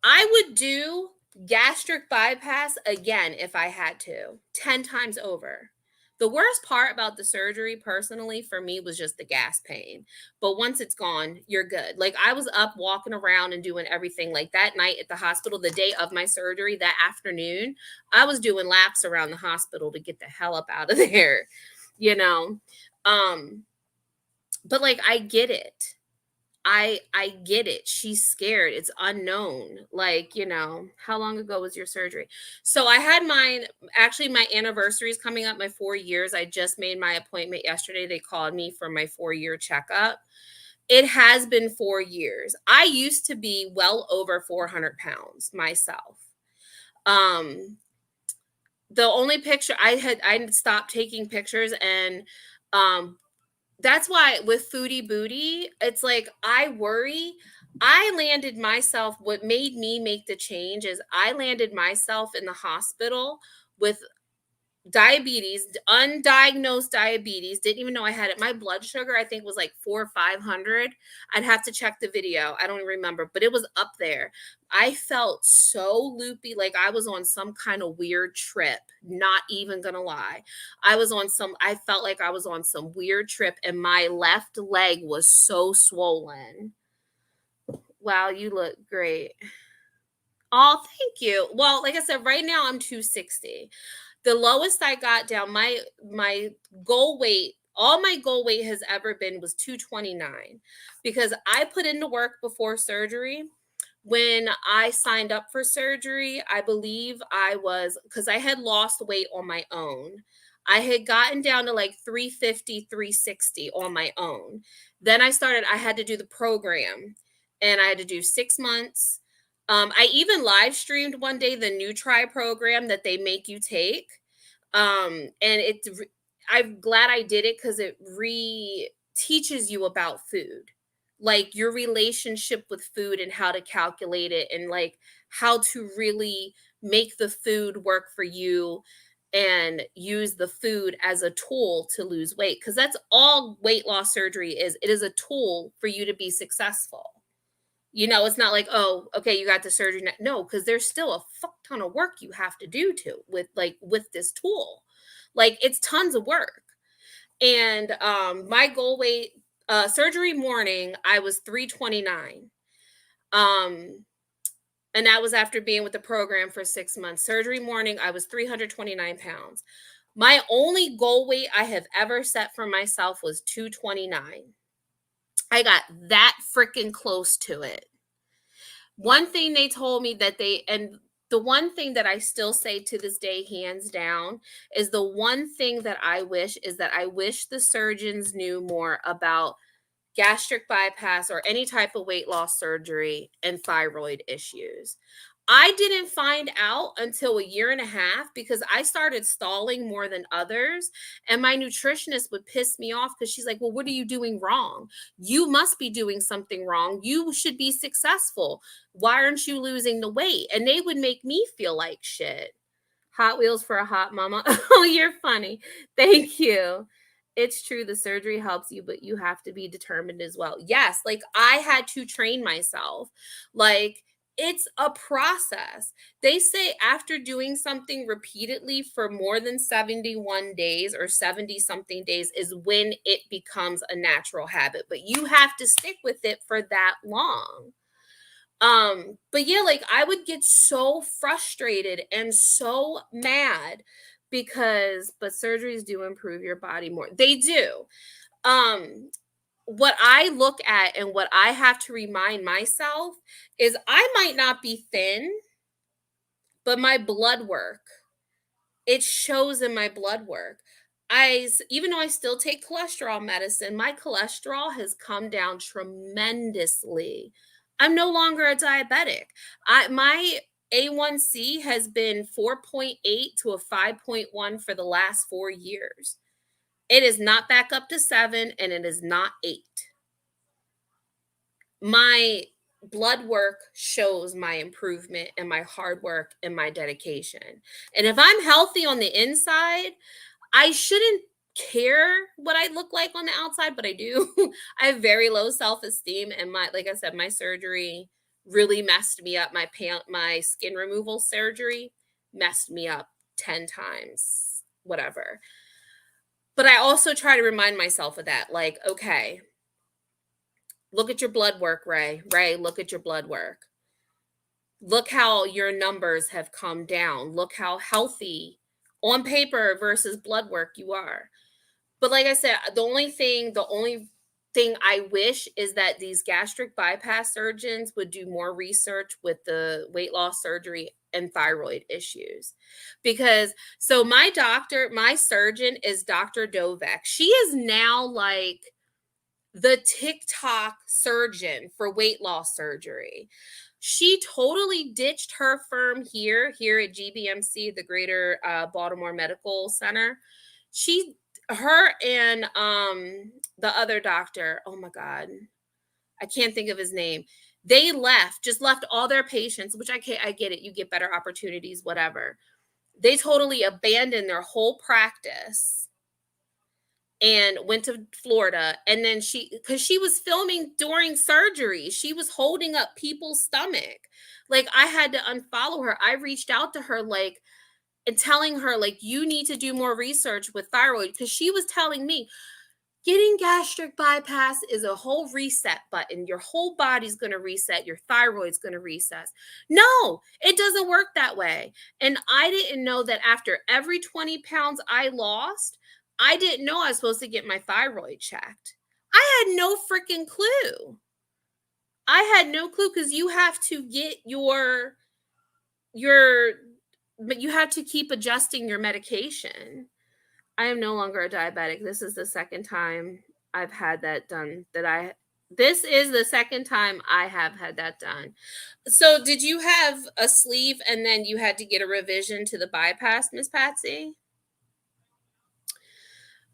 I would do gastric bypass again if I had to, 10 times over. The worst part about the surgery personally for me was just the gas pain. But once it's gone, you're good. Like I was up walking around and doing everything. Like that night at the hospital, the day of my surgery, that afternoon, I was doing laps around the hospital to get the hell up out of there, you know? But like, I get it. I get it. She's scared. It's unknown. Like, you know, how long ago was your surgery? So I had mine, actually my anniversary is coming up, my 4 years. I just made my appointment yesterday. They called me for my 4-year checkup. It has been 4 years. I used to be well over 400 pounds myself. The only picture I stopped taking pictures, and that's why with Foodie Booty, it's like I worry. I landed myself, what made me make the change is I landed myself in the hospital with diabetes, undiagnosed diabetes, didn't even know I had it. My blood sugar, I think, was like 400 or 500. I'd have to check the video. I don't even remember, but it was up there. I felt so loopy, like I was on some kind of weird trip. Not even gonna lie. I felt like I was on some weird trip, and my left leg was so swollen. Wow, you look great. Oh, thank you. Well, like I said, right now I'm 260. The lowest I got down, my goal weight, all my goal weight has ever been was 229, because I put in the work before surgery. When I signed up for surgery, I believe because I had lost weight on my own. I had gotten down to like 350, 360 on my own. Then I had to do the program, and I had to do 6 months. I even live streamed one day the new try program that they make you take. And I'm glad I did it because it teaches you about food, like your relationship with food and how to calculate it, and like how to really make the food work for you and use the food as a tool to lose weight. Because that's all weight loss surgery is. It is a tool for you to be successful. You know, it's not like, oh, okay, you got the surgery. No, because there's still a fuck ton of work you have to do with this tool. Like, it's tons of work. And my goal weight, surgery morning, I was 329. And that was after being with the program for 6 months. Surgery morning, I was 329 pounds. My only goal weight I have ever set for myself was 229. I got that freaking close to it. One thing they told me and the one thing that I still say to this day, hands down, is the one thing that I wish the surgeons knew more about gastric bypass or any type of weight loss surgery and thyroid issues. I didn't find out until a year and a half because I started stalling more than others. And my nutritionist would piss me off because she's like, well, what are you doing wrong? You must be doing something wrong. You should be successful. Why aren't you losing the weight? And they would make me feel like shit. Hot Wheels for a hot mama. Oh, you're funny. Thank you. It's true. The surgery helps you, but you have to be determined as well. Yes. Like, I had to train myself. Like, it's a process. They say after doing something repeatedly for more than 71 days or 70 something days is when it becomes a natural habit, but you have to stick with it for that long. But yeah, like, I would get so frustrated and so mad but surgeries do improve your body more. They do. What I look at and what I have to remind myself is I might not be thin, but my blood work, it shows in my blood work. Even though I still take cholesterol medicine, my cholesterol has come down tremendously. I'm no longer a diabetic. My A1C has been 4.8 to a 5.1 for the last 4 years. It is not back up to 7 and it is not 8. My blood work shows my improvement and my hard work and my dedication. And if I'm healthy on the inside, I shouldn't care what I look like on the outside, but I do. I have very low self-esteem, and like I said, my surgery really messed me up. My skin removal surgery messed me up 10 times, whatever. But I also try to remind myself of that. Like, okay, look at your blood work, Ray. Ray, look at your blood work. Look how your numbers have come down. Look how healthy on paper versus blood work you are. But like I said, the only thing I wish is that these gastric bypass surgeons would do more research with the weight loss surgery and thyroid issues. Because so my surgeon is Dr. Dovek. She is now like the TikTok surgeon for weight loss surgery. She totally ditched her firm here at GBMC, the Greater Baltimore Medical Center. Her and the other doctor, oh my God, I can't think of his name. They just left all their patients, which I get it. You get better opportunities, whatever. They totally abandoned their whole practice and went to Florida. And then because she was filming during surgery, she was holding up people's stomach. Like, I had to unfollow her. I reached out to her, like, and telling her, like, you need to do more research with thyroid, because she was telling me getting gastric bypass is a whole reset button. Your whole body's going to reset. Your thyroid's going to reset. No, it doesn't work that way. And I didn't know that after every 20 pounds I lost, I didn't know I was supposed to get my thyroid checked. I had no freaking clue. I had no clue, because you have to get but you have to keep adjusting your medication. I am no longer a diabetic. This is the second time I've had that done. This is the second time I have had that done. So did you have a sleeve and then you had to get a revision to the bypass, Miss Patsy?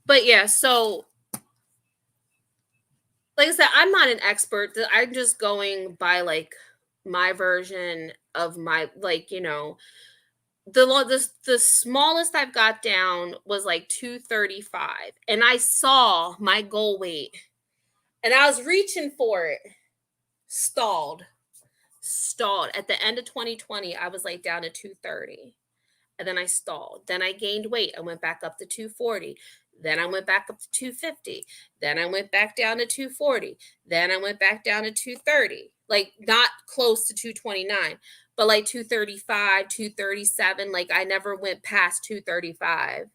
But yeah, so like I said, I'm not an expert. I'm just going by like my version of my, like, you know, the smallest I've got down was like 235, and I saw my goal weight and I was reaching for it. stalled. At the end of 2020, I was like down to 230. And then I stalled. Then I gained weight. I went back up to 240. Then I went back up to 250. Then I went back down to 240. Then I went back down to 230. Like not close to 229, but like 235, 237. Like I never went past 235.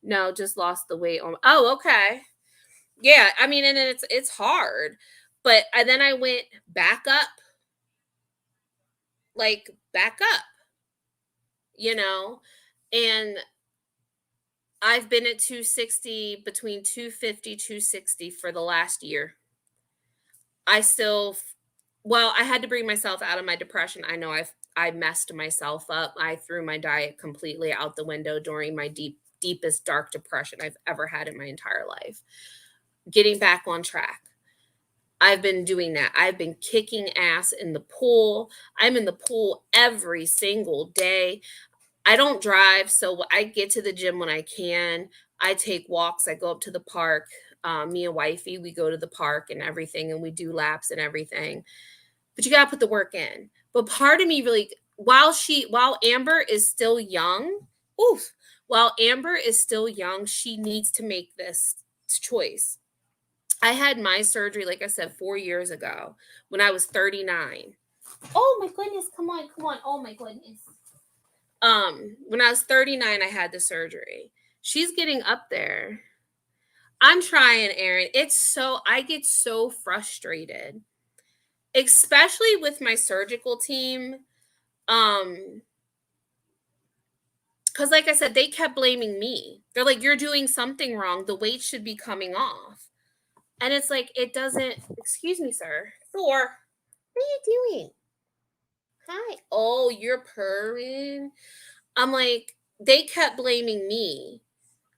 No, just lost the weight on. Oh, okay. Yeah, I mean, and it's hard. But then I went back up. Like back up. And I've been at 260, between 250, 260 for the last year. I had to bring myself out of my depression. I know I messed myself up. I threw my diet completely out the window during my deepest dark depression I've ever had in my entire life. Getting back on track. I've been doing that. I've been kicking ass in the pool. I'm in the pool every single day. I don't drive, so I get to the gym when I can. I take walks. I go up to the park. Me and wifey, we go to the park and everything, and we do laps and everything. But you got to put the work in. But part of me really, while Amber is still young, she needs to make this choice. I had my surgery, like I said, 4 years ago when I was 39. Oh my goodness, come on. Oh my goodness. When I was 39, I had the surgery. She's getting up there. I'm trying, Erin. I get so frustrated, especially with my surgical team. Because like I said, they kept blaming me. They're like, you're doing something wrong. The weight should be coming off. And it's like, it doesn't. Excuse me, sir. Thor, what are you doing? Hi. Oh, you're purring. I'm like, they kept blaming me.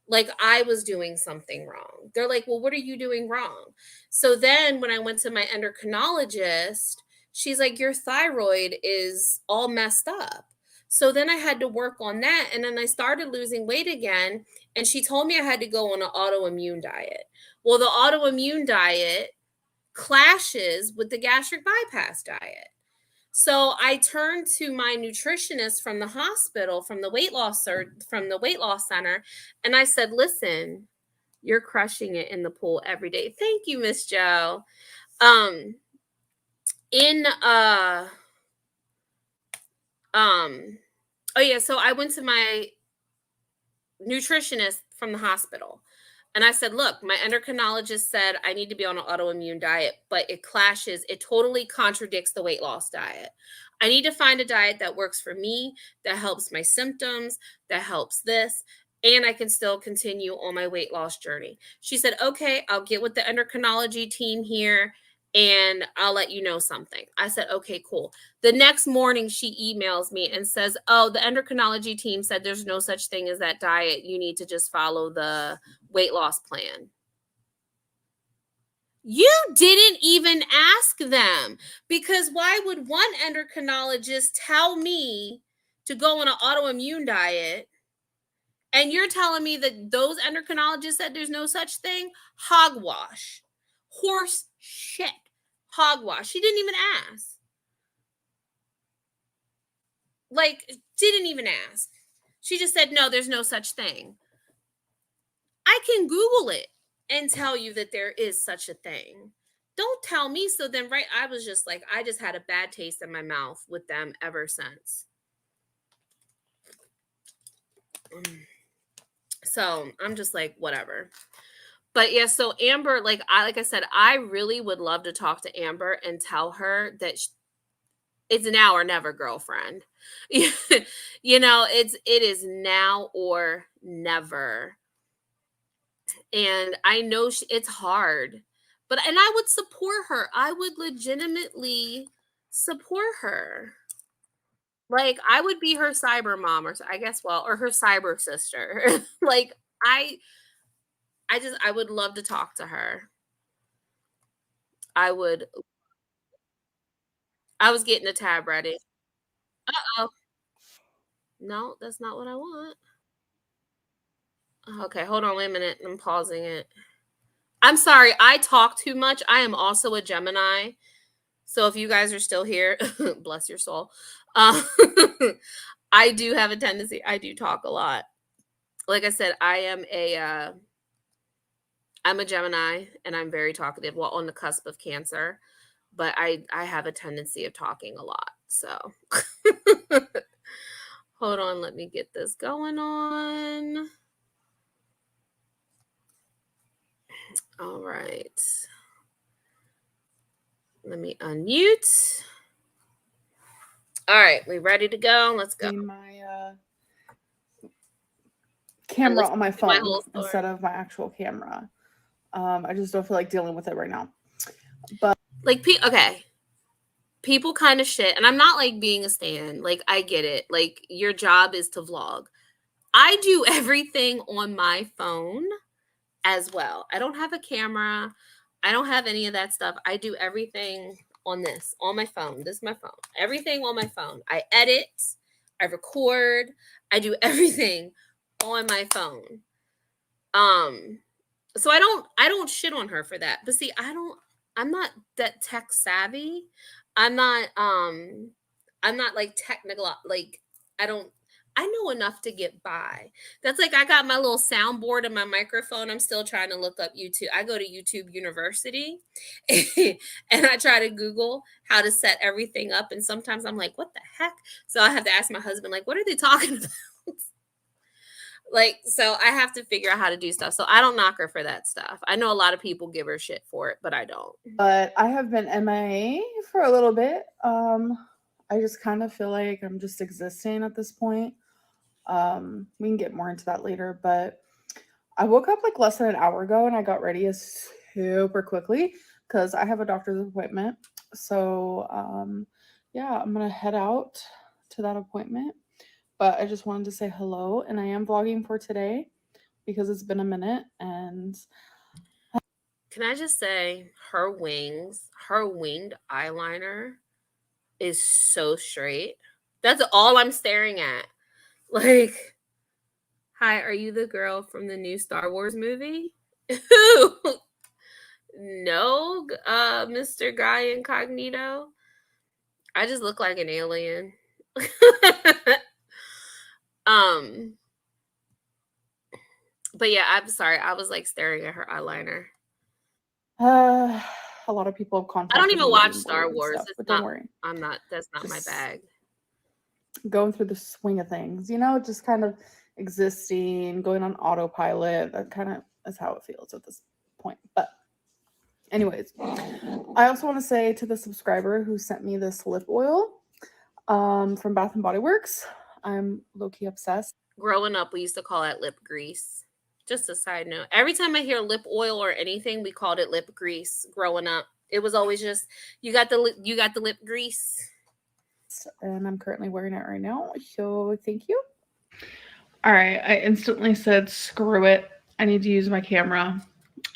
Like I was doing something wrong. They're like, well, what are you doing wrong? So then when I went to my endocrinologist, she's like, your thyroid is all messed up. So then I had to work on that. And then I started losing weight again. And she told me I had to go on an autoimmune diet. Well, the autoimmune diet clashes with the gastric bypass diet. So I turned to my nutritionist from the hospital, from the weight loss center, and I said, "Listen, you're crushing it in the pool every day." Thank you, Miss Joe. Oh yeah, so I went to my nutritionist from the hospital. And I said, look, my endocrinologist said I need to be on an autoimmune diet, but it totally contradicts the weight loss diet. I need to find a diet that works for me, that helps my symptoms, that helps this, and I can still continue on my weight loss journey. She said, okay, I'll get with the endocrinology team here and I'll let you know something. I said, okay, cool. The next morning, she emails me and says, oh, the endocrinology team said there's no such thing as that diet. You need to just follow the weight loss plan. You didn't even ask them, because why would one endocrinologist tell me to go on an autoimmune diet? And you're telling me that those endocrinologists said there's no such thing? Hogwash. Horse shit. Hogwash. She didn't even ask. Didn't even ask. She just said, no, there's no such thing. I can Google it and tell you that there is such a thing. Don't tell me. So then, right, I was just like, I just had a bad taste in my mouth with them ever since. So I'm just like, whatever. But yeah, so Amber, like I said, I really would love to talk to Amber and tell her that it's now or never, girlfriend. It is now or never. And I know it's hard, and I would support her. I would legitimately support her. Like I would be her cyber mom, or her cyber sister. Like I would love to talk to her. I was getting a tab ready. Uh-oh. No, that's not what I want. Okay, hold on, wait a minute. I'm pausing it. I'm sorry, I talk too much. I am also a Gemini. So if you guys are still here, bless your soul. I do have a tendency. I do talk a lot. Like I said, I'm a Gemini, and I'm very talkative. Well, on the cusp of Cancer, but I have a tendency of talking a lot. So hold on, let me get this going on. All right. Let me unmute. All right, we ready to go? Let's go. My camera on my listen to my phone whole story. instead of my actual camera. I just don't feel like dealing with it right now. Like, okay, people kind of shit, and I'm not like being a stan. Like, I get it. Like, your job is to vlog. I do everything on my phone as well. I don't have a camera. I don't have any of that stuff. I do everything on my phone. This is my phone. Everything on my phone. I edit, I record, I do everything on my phone. So I don't shit on her for that. But see, I'm not that tech savvy. I'm not like technical, like I know enough to get by. That's like I got my little soundboard and my microphone. I'm still trying to look up YouTube. I go to YouTube University and I try to Google how to set everything up. And sometimes I'm like, what the heck? So I have to ask my husband, like, what are they talking about? Like, so I have to figure out how to do stuff. So I don't knock her for that stuff. I know a lot of people give her shit for it, but I don't. But I have been MIA for a little bit. I just kind of feel like I'm just existing at this point. We can get more into that later, but I woke up like less than an hour ago and I got ready super quickly because I have a doctor's appointment. So yeah, I'm gonna head out to that appointment. But I just wanted to say hello, and I am vlogging for today because it's been a minute. And can I just say, her winged eyeliner is so straight. That's all I'm staring at. Like, hi, are you the girl from the new Star Wars movie? No, Mr. Guy Incognito. I just look like an alien. But yeah, I'm sorry. I was like staring at her eyeliner. a lot of people have contacted I don't even me watch being Star worried and Wars. stuff, but don't worry. That's not my Just bag. Going through the swing of things, just kind of existing, going on autopilot. That kind of is how it feels at this point. But anyways, I also want to say to the subscriber who sent me this lip oil from Bath and Body Works, I'm low-key obsessed. Growing up, we used to call it lip grease. Just a side note. Every time I hear lip oil or anything, we called it lip grease. Growing up, it was always just you got the lip grease. And I'm currently wearing it right now. So thank you. All right, I instantly said screw it. I need to use my camera.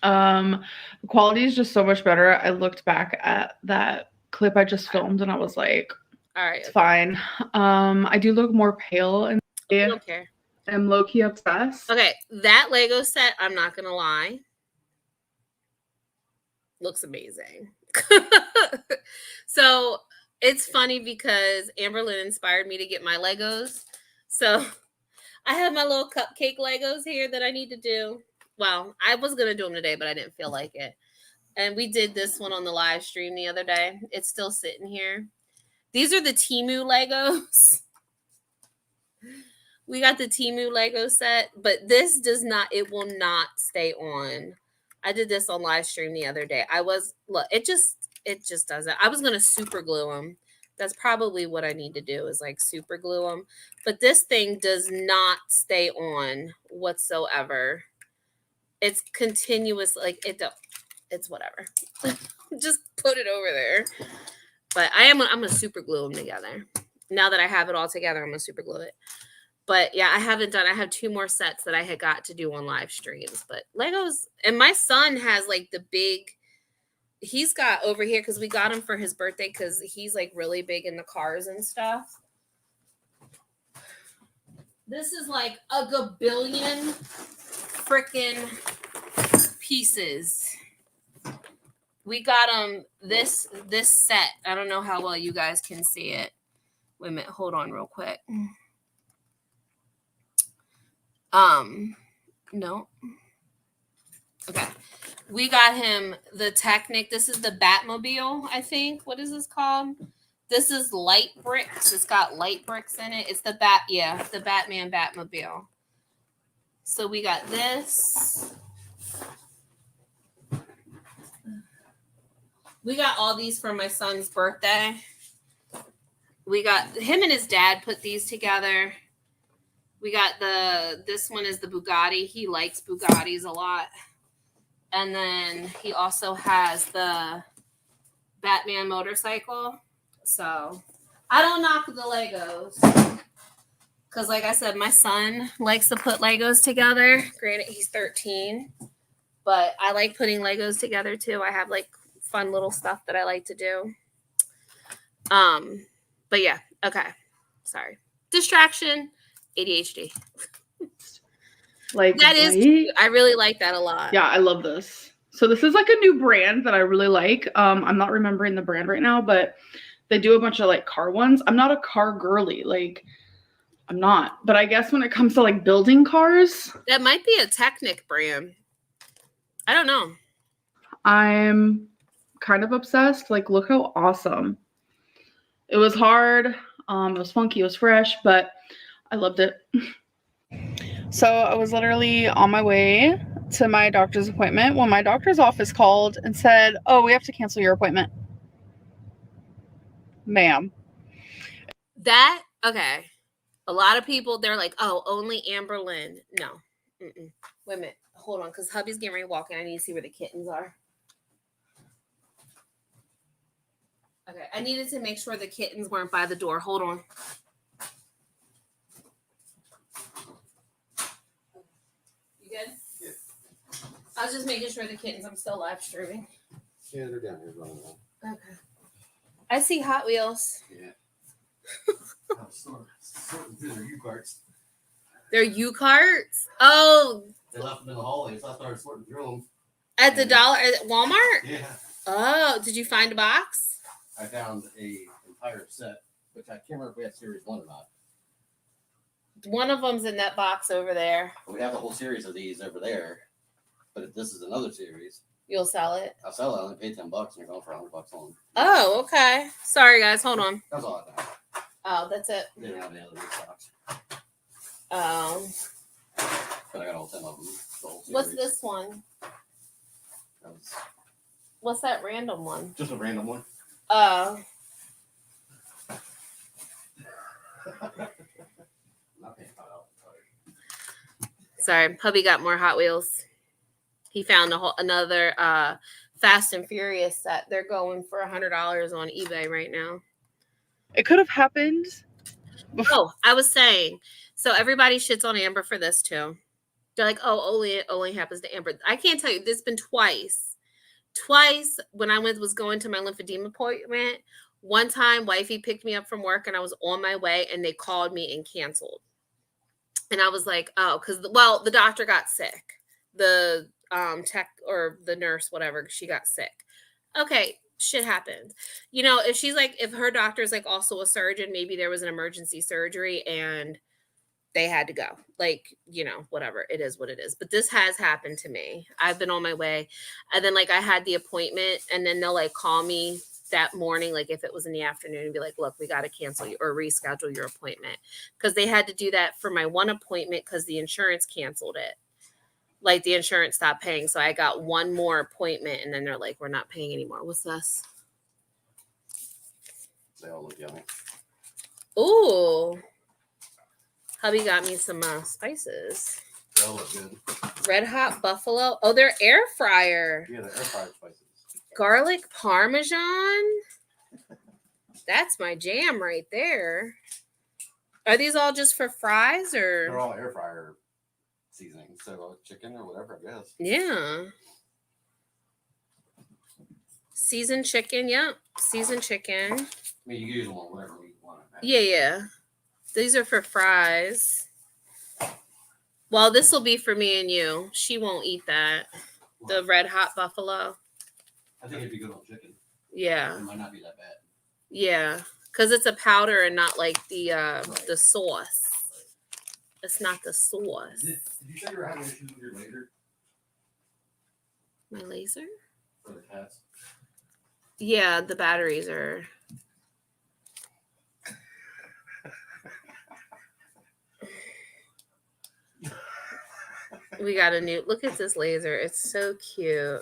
The quality is just so much better. I looked back at that clip I just filmed and I was like, all right, it's fine. I do look more pale and I don't care. I'm low-key obsessed. Okay, that Lego set, I'm not gonna lie, looks amazing. So it's funny because Amberlyn inspired me to get my Legos. So I have my little cupcake Legos here that I need to do. Well, I was gonna do them today, but I didn't feel like it. And we did this one on the live stream the other day. It's still sitting here. These are the Temu Legos. We got the Temu Lego set, but this it will not stay on. I did this on live stream the other day. It just doesn't. I was going to super glue them. That's probably what I need to do is like super glue them. But this thing does not stay on whatsoever. It's continuous. Like it's whatever. Just put it over there. But I'm going to super glue them together. Now that I have it all together, I'm going to super glue it. But yeah, I have 2 more sets that I had got to do on live streams. But Legos, and my son has like he's got over here because we got him for his birthday because he's like really big in the cars and stuff. This is like a gabillion freaking pieces. We got this set. I don't know how well you guys can see it. Wait a minute, hold on real quick. No. Okay. We got him the Technic. This is the Batmobile, I think. What is this called? This is light bricks. It's got light bricks in it. It's the the Batman Batmobile. So we got this. We got all these for my son's birthday. We got him and his dad put these together. We got this one is the Bugatti. He likes Bugattis a lot. And then he also has the Batman motorcycle. So I don't knock the Legos. Because like I said, my son likes to put Legos together. Granted, he's 13. But I like putting Legos together too. I have like fun little stuff that I like to do. But yeah, okay. Sorry. Distraction, ADHD. Like that is cute. I really like that a lot. Yeah, I love this. So this is like a new brand that I really like. I'm not remembering the brand right now, but they do a bunch of like car ones. I'm not a car girly, like I'm not. But I guess when it comes to like building cars, that might be a Technic brand. I don't know. I'm kind of obsessed. Like, look how awesome. It was hard. It was funky. It was fresh, but I loved it. So I was literally on my way to my doctor's appointment when my doctor's office called and said, "Oh, we have to cancel your appointment." Ma'am. Okay. A lot of people, they're like, oh, only Amber Lynn. No. Mm-mm. Wait a minute. Hold on, because hubby's getting ready to walk in. I need to see where the kittens are. Okay. I needed to make sure the kittens weren't by the door. Hold on. You good? Yeah. I was just making sure the kittens, I'm still live streaming. Yeah, they're down here running around. Okay. I see Hot Wheels. Yeah. I was sorting through their U-carts. They're U-carts? Oh. They left them in the hallway, so I started sorting through them. At the dollar at Walmart? Yeah. Oh, did you find a box? I found a entire set, which I can't remember if we had series 1 or not. One of them's in that box over there. We have a whole series of these over there, but if this is another series, you'll sell it. I'll sell it. I only paid $10 and they're going for $100 on. Oh, okay. Sorry, guys. Hold on. That's all I found. Oh, that's it. They didn't have any other restocks. But I got all 10 of them. What's this one? What's that random one? Just a random one. Oh. Sorry, hubby got more Hot Wheels. He found another Fast and Furious set. They're going for $100 on eBay right now. It could have happened. Oh, I was saying. So everybody shits on Amber for this too. They're like, oh, it only happens to Amber. I can't tell you. There's been twice. Twice when I was going to my lymphedema appointment. One time, wifey picked me up from work and I was on my way and they called me and canceled. And I was like, oh, because, the doctor got sick. The tech or the nurse, whatever, she got sick. Okay, shit happened. You know, if her doctor's like also a surgeon, maybe there was an emergency surgery and they had to go. Like, you know, whatever. It is what it is. But this has happened to me. I've been on my way. And then, like, I had the appointment and then they'll, like, call me that morning, like, if it was in the afternoon, and be like, look, we got to cancel you or reschedule your appointment. Because they had to do that for my one appointment because the insurance canceled it. Like, the insurance stopped paying. So I got one more appointment and then they're like, we're not paying anymore. What's this? They all look yummy. Ooh. Hubby got me some spices. They all look good. Red Hot Buffalo. Oh, they're air fryer. Yeah, they're air fryer spices. Garlic Parmesan. That's my jam right there. Are these all just for fries or? They're all air fryer seasoning. So chicken or whatever, I guess. Yeah. Seasoned chicken. Yep. Seasoned chicken. I mean, you can use them on whatever you want. Yeah. These are for fries. Well, this will be for me and you. She won't eat that. The Red Hot Buffalo. I think it'd be good on chicken. Yeah. It might not be that bad. Yeah. Because it's a powder and not like the sauce. It's not the sauce. Did you say you were having issues with your laser? My laser? For the cats? Yeah, the batteries are. We got a new. Look at this laser. It's so cute.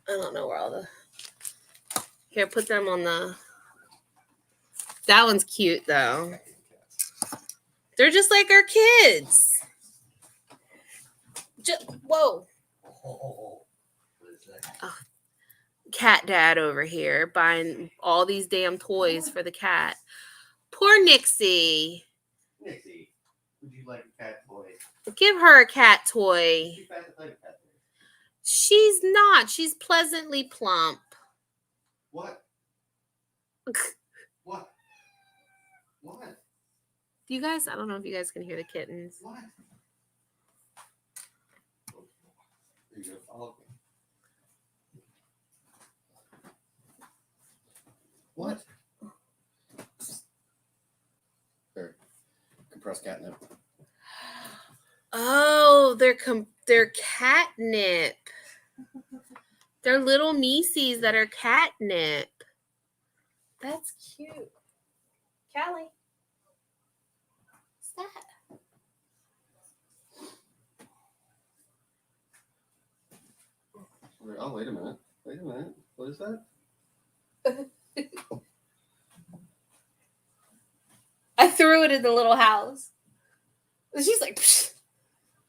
I don't know where all the. Here, put them on the. That one's cute though. They're just like our kids. Whoa. Oh. What is that? Oh, cat dad over here buying all these damn toys for the cat. Poor Nixie. Nixie, would you like a cat toy? Give her a cat toy. She's fast to play with cat toys. She's not. She's pleasantly plump. What? What? What? You guys, I don't know if you guys can hear the kittens. What? Are you gonna follow me? What? There. Compressed catnip. Oh, they're catnip. They're little nieceys that are catnip. That's cute. Callie. What's that? Oh, wait a minute. Wait a minute. What is that? I threw it in the little house. And she's like, psh,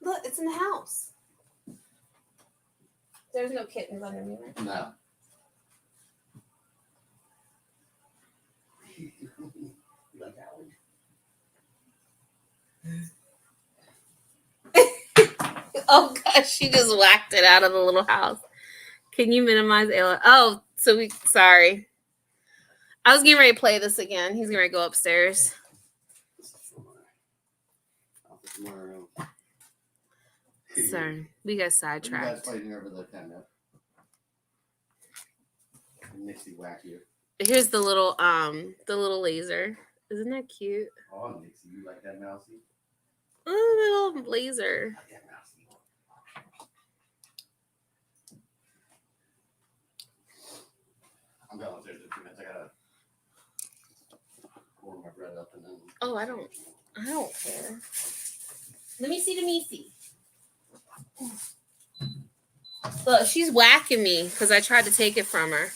look, it's in the house. There's no kittens underneath it. No. Like Oh gosh, she just whacked it out of the little house. Can you minimize ALR? Oh, sorry. I was getting ready to play this again. He's getting ready to go upstairs. Sorry, we got You guys sidetracked. fighting over the catnip. Nixie whack you. Here's the little laser. Isn't that cute? Oh, Nixie, you like that mousey? Oh, little laser. Like that mousey. I'm going upstairs in 2 minutes. I gotta warm my bread up and then. Oh, I don't care. Let me see the Missy. Look, she's whacking me because I tried to take it from her.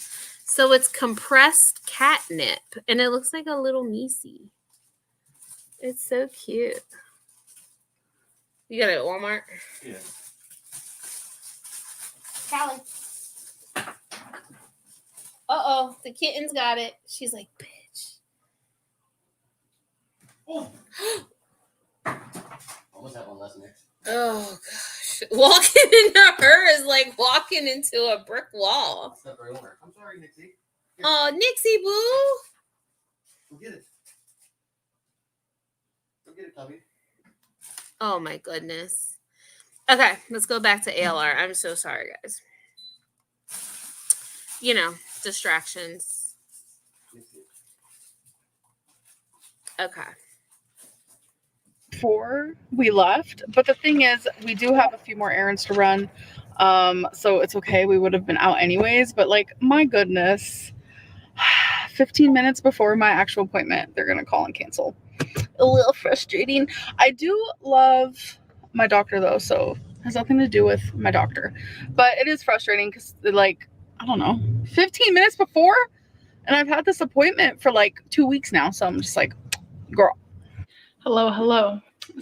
So it's compressed catnip, and it looks like a little Missy. It's so cute. You got it at Walmart? Yeah. Callie. Uh-oh, the kitten's got it. She's like, bitch. Oh. Almost have one less next. Oh, gosh. Walking into her is like walking into a brick wall. Step right over. I'm sorry, Nixie. Oh, Nixie boo. Go get it. Go get it, Tubby. Oh, my goodness. Okay, let's go back to ALR. I'm so sorry, guys. You know, distractions. Okay. Before we left, but the thing is, we do have a few more errands to run, so it's okay. We would have been out anyways, but like, my goodness, 15 minutes before my actual appointment, they're gonna call and cancel. A little frustrating. I do love my doctor though, so it has nothing to do with my doctor, but it is frustrating because, like, I don't know, 15 minutes before, and I've had this appointment for like 2 weeks now, so I'm just like, girl. Hello.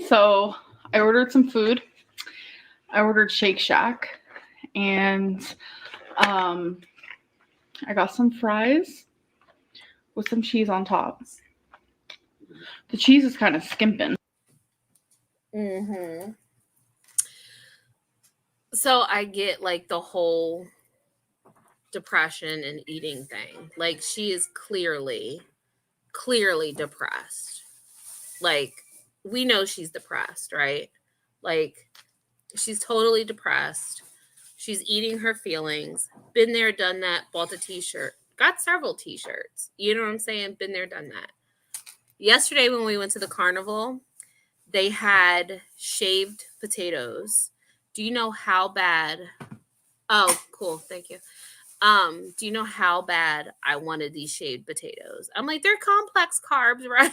So I ordered some food. I ordered Shake Shack, and I got some fries with some cheese on top. The cheese is kind of skimping. Mm-hmm. So I get like the whole depression and eating thing. Like, she is clearly depressed. Like, we know she's depressed, right? Like, She's totally depressed. She's eating her feelings. Been there, done that. Bought a t-shirt. Got several t-shirts. You know what I'm saying? Been there, done that. Yesterday when we went to the carnival, they had shaved potatoes. Do you know how bad? Oh, cool. Thank you. Do you know how bad I wanted these shaved potatoes? I'm like, they're complex carbs, right?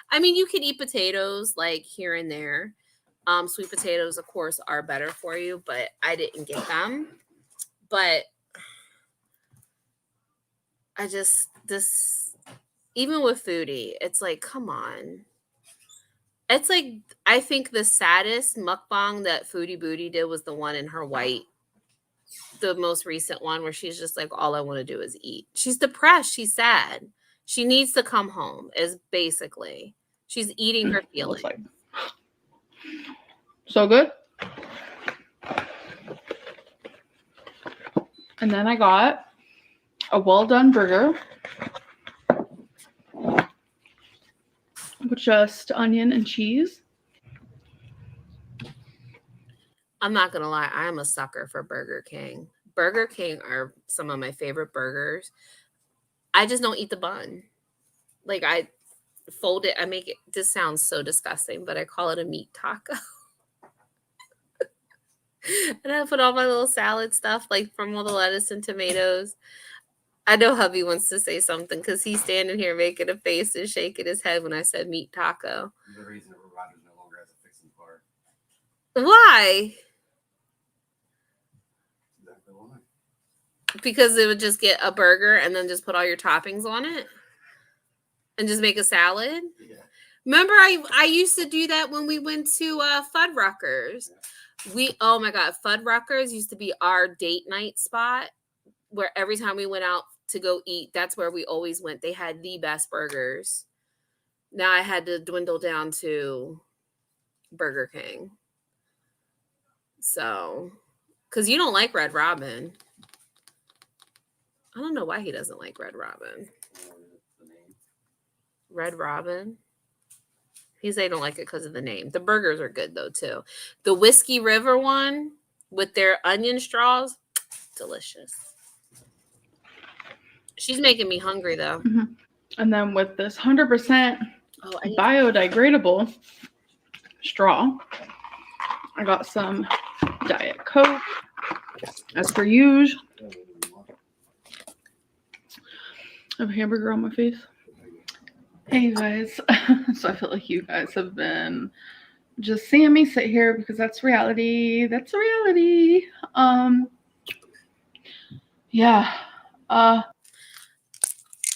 I mean, you can eat potatoes like here and there. Sweet potatoes, of course, are better for you, but I didn't get them. But I just, even with foodie, it's like, come on. It's like, I think the saddest mukbang that Foodie Booty did was the one in her white, the most recent one where she's just like, all I want to do is eat. She's depressed. She's sad. She needs to come home, is basically. She's eating her feelings. Like, so good. And then I got a well-done burger with just onion and cheese. I'm not going to lie. I am a sucker for Burger King. Burger King are some of my favorite burgers. I just don't eat the bun. Like, I fold it. I make it. This sounds so disgusting, but I call it a meat taco. And I put all my little salad stuff, like from all the lettuce and tomatoes. I know hubby wants to say something because he's standing here making a face and shaking his head when I said meat taco. The reason that Rogers no longer has a fixing bar. Why? Exactly why. Because it would just get a burger and then just put all your toppings on it and just make a salad. Yeah. Remember, I used to do that when we went to Fuddruckers. Oh my God, Fuddruckers used to be our date night spot where every time we went out to go eat, that's where we always went. They had the best burgers. Now I had to dwindle down to Burger King. So, because you don't like Red Robin. I don't know why he doesn't like Red Robin. Red Robin. He said he don't like it because of the name. The burgers are good though too. The Whiskey River one with their onion straws, delicious. She's making me hungry though. Mm-hmm. And then with this 100% biodegradable straw, I got some Diet Coke, as per usual. I have a hamburger on my face. Hey, you guys. So I feel like you guys have been just seeing me sit here because that's reality. That's reality. Yeah.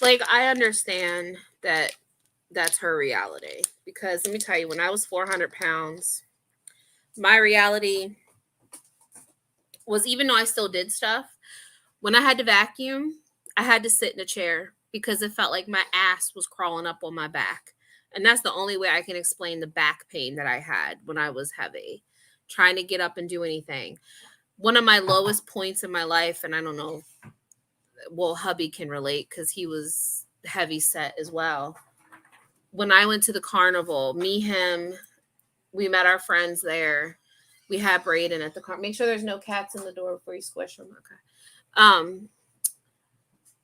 Like, I understand that that's her reality because let me tell you, when I was 400 pounds, my reality was, even though I still did stuff, when I had to vacuum, I had to sit in a chair because it felt like my ass was crawling up on my back. And that's the only way I can explain the back pain that I had when I was heavy, trying to get up and do anything. One of my lowest points in my life, and I don't know, well, hubby can relate because he was heavy set as well. When I went to the carnival, him, we met our friends there. We had Brayden at the car. Make sure there's no cats in the door before you squish them. Okay.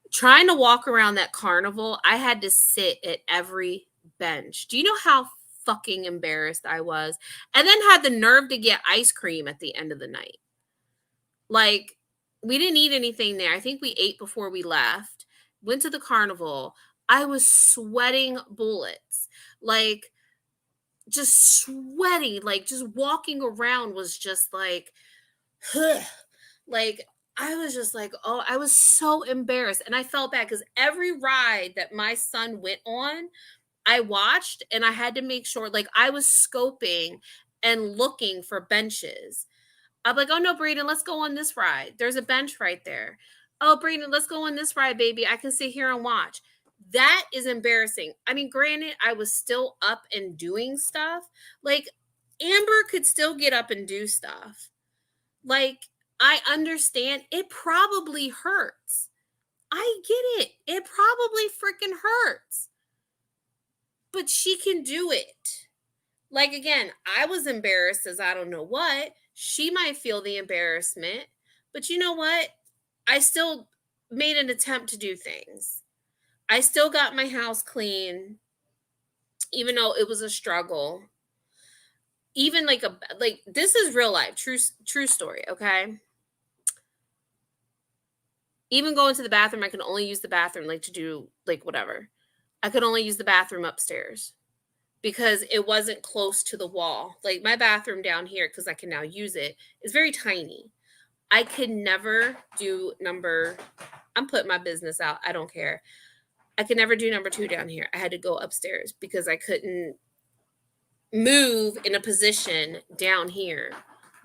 Trying to walk around that carnival, I had to sit at every bench. Do you know how fucking embarrassed I was? And then had the nerve to get ice cream at the end of the night. Like, we didn't eat anything there. I think we ate before we left. Went to the carnival. I was sweating bullets. Like, just sweating. Like, just walking around was just like, like, I was just like, oh, I was so embarrassed. And I felt bad because every ride that my son went on, I watched and I had to make sure, like, I was scoping and looking for benches. I'm like, oh no, Brayden, let's go on this ride. There's a bench right there. Oh, Brayden, let's go on this ride, baby. I can sit here and watch. That is embarrassing. I mean, granted, I was still up and doing stuff. Like, Amber could still get up and do stuff. Like, I understand it probably hurts. I get it. It probably freaking hurts. But she can do it. Like, again, I was embarrassed as I don't know what. She might feel the embarrassment, but you know what? I still made an attempt to do things. I still got my house clean, even though it was a struggle. Even like this is real life, true story, okay? Even going to the bathroom, I can only use the bathroom like to do like whatever. I could only use the bathroom upstairs because it wasn't close to the wall. Like my bathroom down here, because I can now use it, is very tiny. I could never do I'm putting my business out. I don't care. I could never do number 2 down here. I had to go upstairs because I couldn't move in a position down here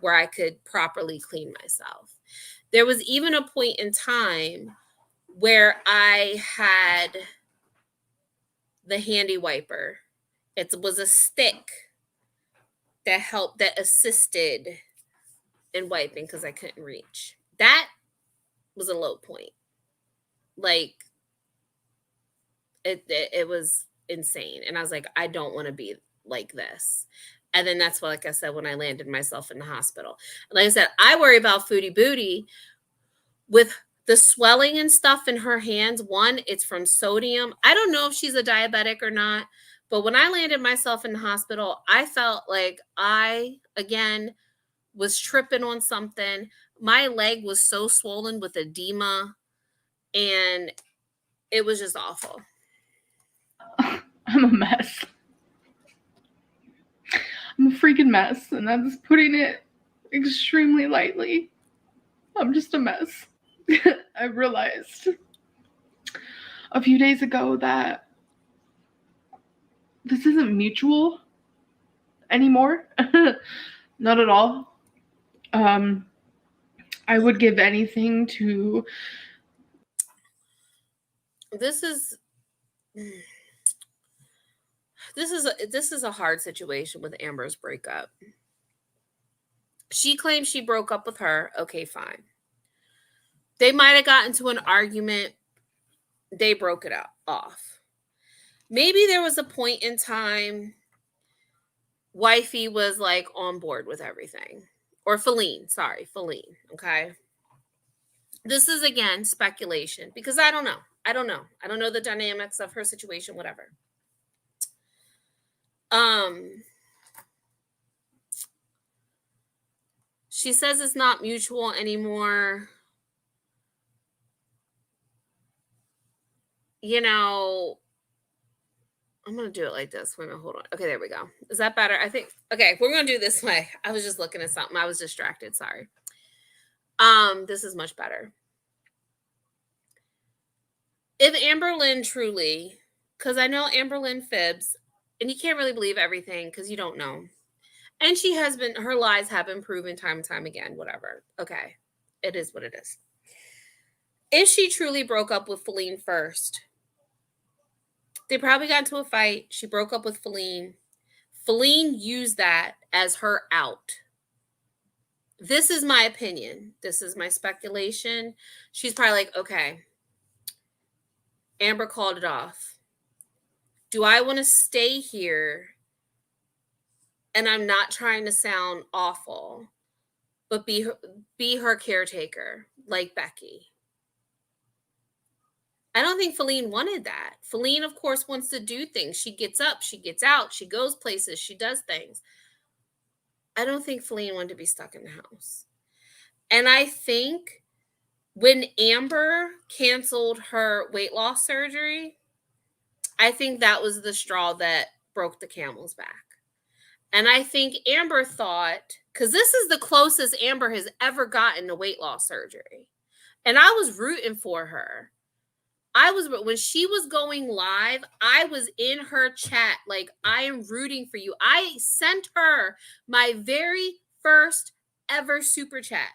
where I could properly clean myself. There was even a point in time where I had the handy wiper. It was a stick that assisted in wiping because I couldn't reach. That was a low point. Like it was insane. And I was like, I don't want to be like this. And then that's what, like I said, when I landed myself in the hospital. Like I said, I worry about Foodie Booty with the swelling and stuff in her hands. One, it's from sodium. I don't know if she's a diabetic or not, but when I landed myself in the hospital, I felt like I, again, was tripping on something. My leg was so swollen with edema, and it was just awful. I'm a mess. I'm a freaking mess, and that's putting it extremely lightly. I'm just a mess. I realized a few days ago that this isn't mutual anymore. Not at all. I would give anything to... This is a hard situation with Amber's breakup. She claims she broke up with her. Okay, fine. They might have gotten into an argument. They broke it off. Maybe there was a point in time wifey was like on board with everything. Or Feline. Okay. This is, again, speculation because I don't know. I don't know the dynamics of her situation, whatever. She says it's not mutual anymore. You know, I'm going to do it like this. Wait a minute, hold on. Okay, there we go. Is that better? I think, okay, we're going to do this way. I was just looking at something. I was distracted. Sorry. This is much better. If Amber Lynn truly, because I know Amber Lynn fibs, and you can't really believe everything because you don't know. And her lies have been proven time and time again, whatever. Okay, it is what it is. If she truly broke up with Feline first, they probably got into a fight. She broke up with Feline. Feline used that as her out. This is my opinion. This is my speculation. She's probably like, okay, Amber called it off. Do I want to stay here? And I'm not trying to sound awful, but be her caretaker, like Becky. I don't think Feline wanted that. Feline, of course, wants to do things. She gets up, she gets out, she goes places, she does things. I don't think Feline wanted to be stuck in the house. And I think when Amber canceled her weight loss surgery, I think that was the straw that broke the camel's back. And I think Amber thought, because this is the closest Amber has ever gotten to weight loss surgery. And I was rooting for her. When she was going live, I was in her chat. Like, I am rooting for you. I sent her my very first ever super chat.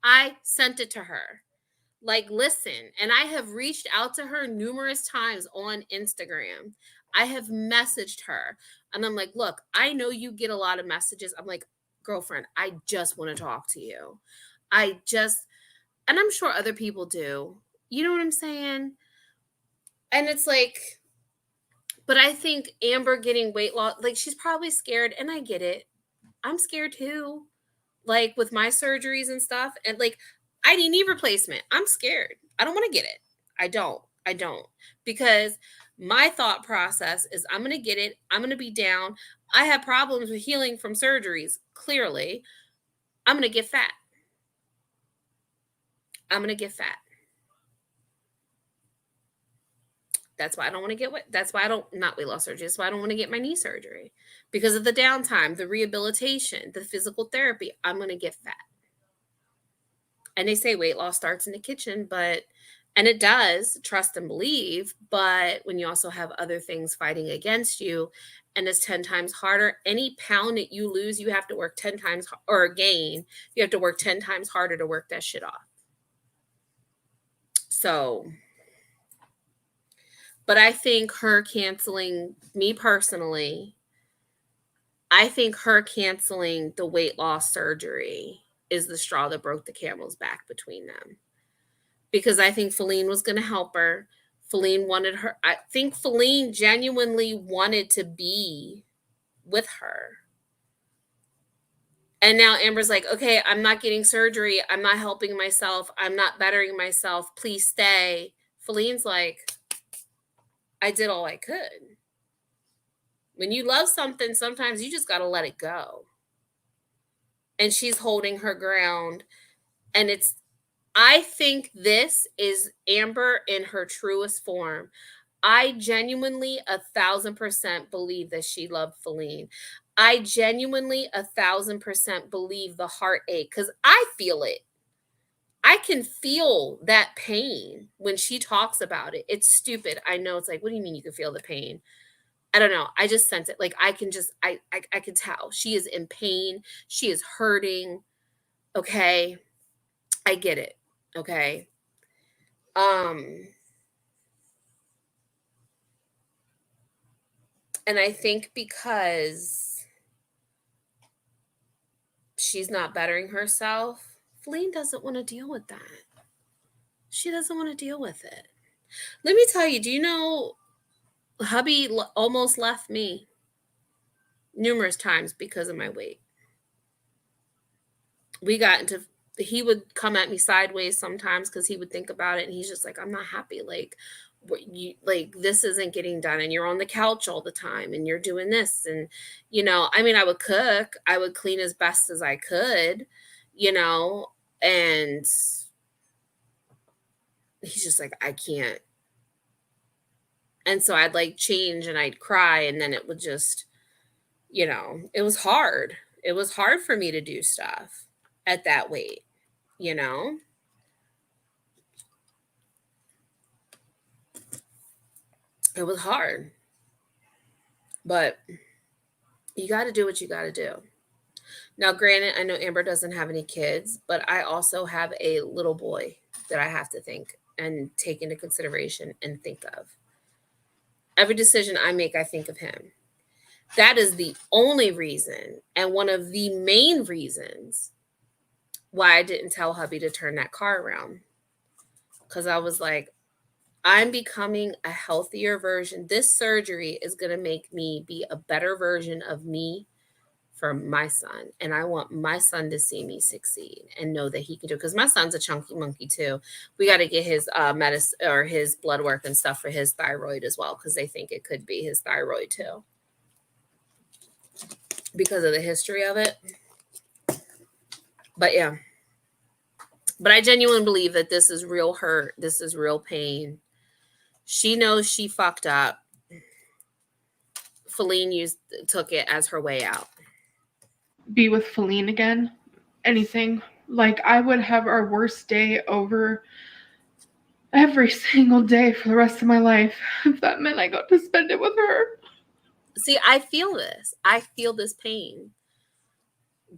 I sent it to her. Like, listen, and I have reached out to her numerous times on Instagram. I have messaged her and I'm like, look, I know you get a lot of messages. I'm like, girlfriend, I just want to talk to you. And I'm sure other people do. You know what I'm saying? And it's like, But I think Amber getting weight loss, like she's probably scared, and I get it. I'm scared too. Like with my surgeries and stuff, and like I need knee replacement. I'm scared. I don't want to get it. I don't. Because my thought process is I'm going to get it. I'm going to be down. I have problems with healing from surgeries. Clearly, I'm going to get fat. That's why I don't want to get that's why I don't, not weight loss surgery. That's why I don't want to get my knee surgery, because of the downtime, the rehabilitation, the physical therapy. I'm going to get fat. And they say weight loss starts in the kitchen, and it does, trust and believe. But when you also have other things fighting against you, and it's 10 times harder, any pound that you lose, you have to work 10 times, or gain, you have to work 10 times harder to work that shit off. So, but I think her canceling, me personally, I think her canceling the weight loss surgery is the straw that broke the camel's back between them. Because I think Feline was going to help her. Feline wanted her. I think Feline genuinely wanted to be with her. And now Amber's like, okay, I'm not getting surgery. I'm not helping myself. I'm not bettering myself. Please stay. Feline's like, I did all I could. When you love something, sometimes you just got to let it go. And she's holding her ground. And I think this is Amber in her truest form. I genuinely 1,000% believe that she loved Feline. I genuinely 1,000% believe the heartache, because I feel it. I can feel that pain when she talks about it. It's stupid. I know. It's like, what do you mean you can feel the pain? I don't know. I just sense it. Like I can tell she is in pain. She is hurting. Okay. I get it. Okay. And I think because she's not bettering herself, Feline doesn't want to deal with that. She doesn't want to deal with it. Let me tell you, do you know hubby almost left me numerous times because of my weight? He would come at me sideways sometimes because he would think about it, and he's just like, I'm not happy. Like, this isn't getting done, and you're on the couch all the time, and you're doing this. And, I mean, I would cook, I would clean as best as I could, and he's just like, I can't. And so I'd like change and I'd cry, and then it would just, it was hard. It was hard for me to do stuff at that weight, It was hard. But you got to do what you got to do. Now, granted, I know Amber doesn't have any kids, but I also have a little boy that I have to think and take into consideration and think of. Every decision I make, I think of him. That is the only reason, and one of the main reasons, why I didn't tell hubby to turn that car around. Because I was like, I'm becoming a healthier version. This surgery is going to make me be a better version of me for my son. And I want my son to see me succeed and know that he can do it. Because my son's a chunky monkey too. We got to get his medicine or his blood work and stuff for his thyroid as well, because they think it could be his thyroid too, because of the history of it. But yeah. But I genuinely believe that this is real hurt. This is real pain. She knows she fucked up. Feline took it as her way out. Be with Feline again. Anything. Like, I would have our worst day over every single day for the rest of my life if that meant I got to spend it with her. See, I feel this. I feel this pain.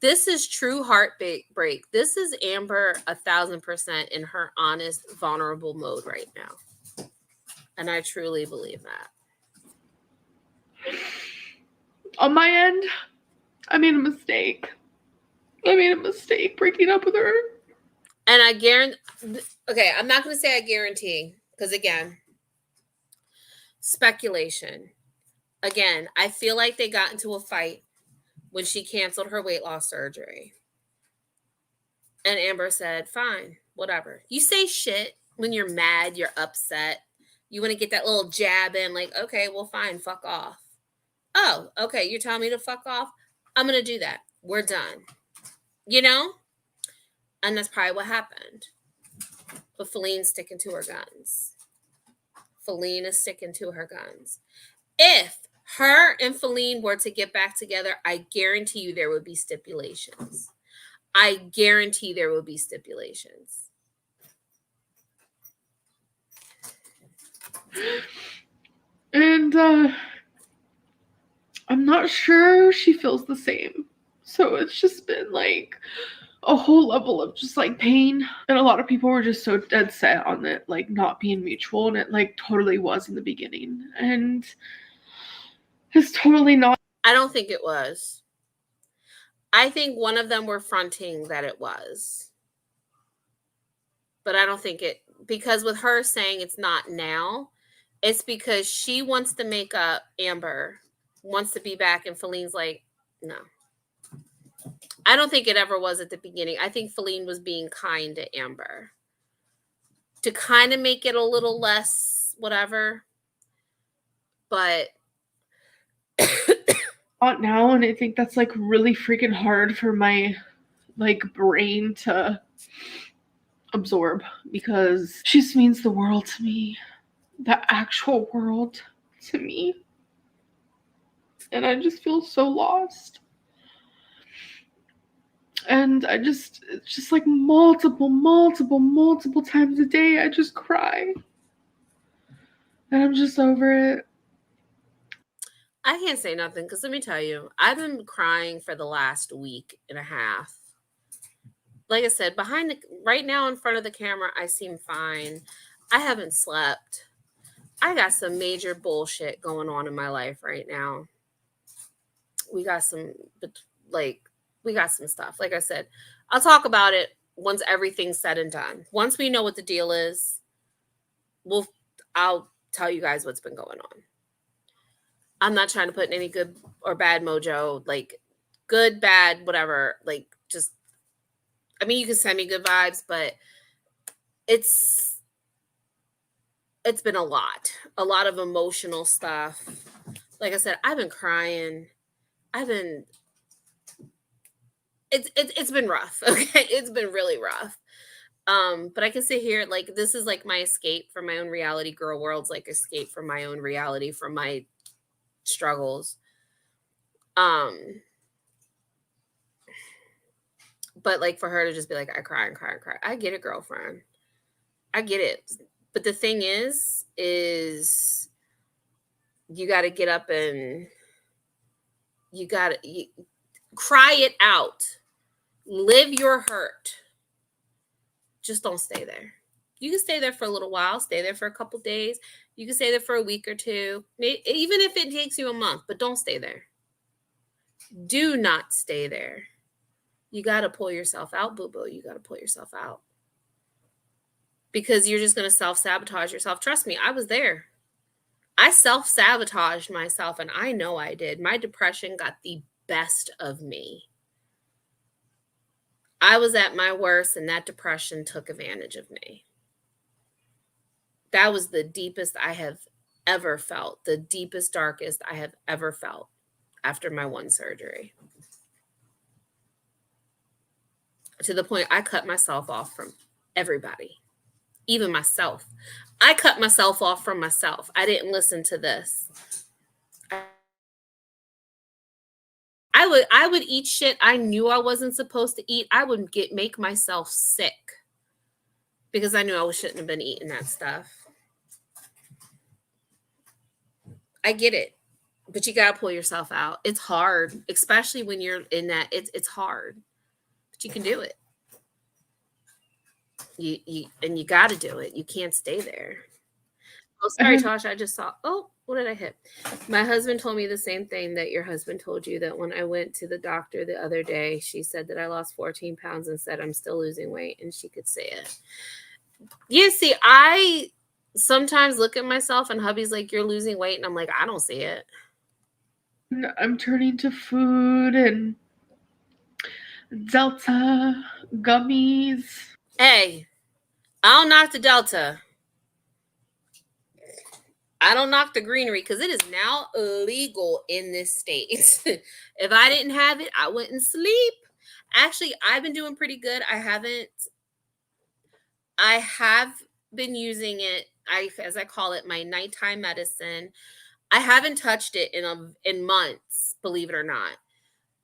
This is true heartbreak. This is Amber 1,000% in her honest, vulnerable mode right now. And I truly believe that. On my end, I made a mistake. Breaking up with her. And I guarantee, okay, I'm not going to say I guarantee, because again, speculation. Again, I feel like they got into a fight when she canceled her weight loss surgery. And Amber said, fine, whatever. You say shit when you're mad, you're upset. You want to get that little jab in, like, okay, well, fine, fuck off. Oh, okay, you're telling me to fuck off? I'm going to do that. We're done. You know? And that's probably what happened. But Feline's sticking to her guns. Feline is sticking to her guns. If her and Feline were to get back together, I guarantee you there would be stipulations. I guarantee there will be stipulations. And I'm not sure she feels the same. So it's just been like a whole level of just like pain. And a lot of people were just so dead set on it, like not being mutual. And it like totally was in the beginning. And it's totally not. I don't think it was. I think one of them were fronting that it was. But I don't think it, because with her saying it's not now, it's because she wants to make up, Amber wants to be back, and Feline's like, no. I don't think it ever was at the beginning. I think Feline was being kind to Amber to kind of make it a little less whatever. But not now, and I think that's like really freaking hard for my like brain to absorb, because she just means the world to me, the actual world to me, and I just feel so lost. And it's just like multiple times a day I just cry, and I'm just over it. I can't say nothing, because let me tell you, I've been crying for the last week and a half. Like I said, right now in front of the camera, I seem fine. I haven't slept. I got some major bullshit going on in my life right now. We got some stuff. Like I said, I'll talk about it once everything's said and done. Once we know what the deal is, I'll tell you guys what's been going on. I'm not trying to put in any good or bad mojo, like good, bad, whatever. Like, just, I mean, you can send me good vibes, but it's been a lot of emotional stuff. Like I said, I've been crying. It's been rough. Okay. It's been really rough. But I can sit here, like, this is like my escape from my own reality. Girl World's like escape from my own reality, from my struggles. But like, for her to just be like, I cry and cry and cry. I get it, girlfriend. I get it. But the thing is you got to get up and you cry it out. Live your hurt. Just don't stay there. You can stay there for a little while, stay there for a couple days. You can stay there for a week or two, even if it takes you a month, but don't stay there. Do not stay there. You got to pull yourself out, boo-boo. You got to pull yourself out. Because you're just going to self-sabotage yourself. Trust me, I was there. I self-sabotaged myself, and I know I did. My depression got the best of me. I was at my worst, and that depression took advantage of me. That was the deepest I have ever felt, the deepest, darkest I have ever felt after my one surgery. To the point I cut myself off from everybody, even myself. I cut myself off from myself. I didn't listen to this. I would eat shit I knew I wasn't supposed to eat. I would make myself sick because I knew I shouldn't have been eating that stuff. I get it, but you gotta pull yourself out. It's hard, especially when you're in that. It's hard, but you can do it. You got to do it. You can't stay there. Oh, sorry, Tosh. I just saw. Oh, what did I hit? My husband told me the same thing that your husband told you, that when I went to the doctor the other day, she said that I lost 14 pounds and said I'm still losing weight, and she could say it. Yeah, see, I sometimes look at myself and hubby's like, you're losing weight, and I'm like, I don't see it. I'm turning to food and Delta gummies. Hey, I don't knock the Delta. I don't knock the greenery because it is now illegal in this state. If I didn't have it, I wouldn't sleep. Actually, I've been doing pretty good. I have been using it, as I call it, my nighttime medicine. I haven't touched it in months, believe it or not.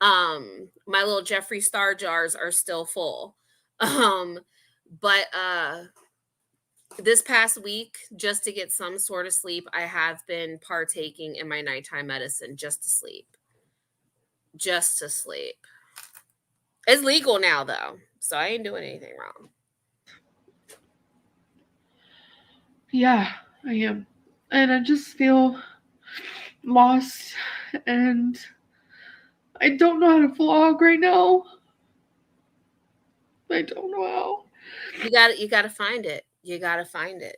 My little Jeffree Star jars are still full. But this past week, just to get some sort of sleep, I have been partaking in my nighttime medicine just to sleep. Just to sleep. It's legal now, though, so I ain't doing anything wrong. Yeah, I am. And I just feel lost and I don't know how to vlog right now. I don't know how. You gotta find it. You gotta find it.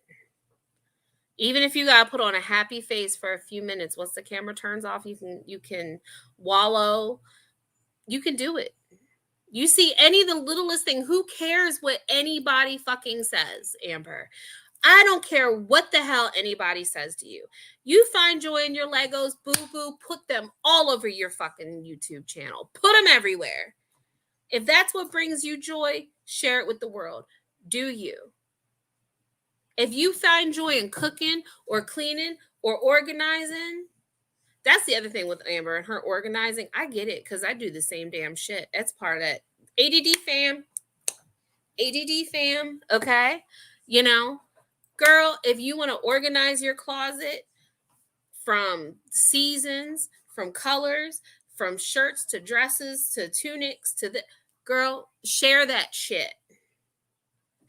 Even if you gotta put on a happy face for a few minutes, once the camera turns off, you can wallow. You can do it. You see any of the littlest thing, who cares what anybody fucking says, Amber? I don't care what the hell anybody says to you. You find joy in your Legos, boo-boo, put them all over your fucking YouTube channel. Put them everywhere. If that's what brings you joy, share it with the world. Do you? If you find joy in cooking or cleaning or organizing, that's the other thing with Amber and her organizing. I get it because I do the same damn shit. That's part of that. ADD fam. ADD fam. Okay. You know, girl, if you want to organize your closet from seasons, from colors, from shirts to dresses to tunics to the girl, share that shit.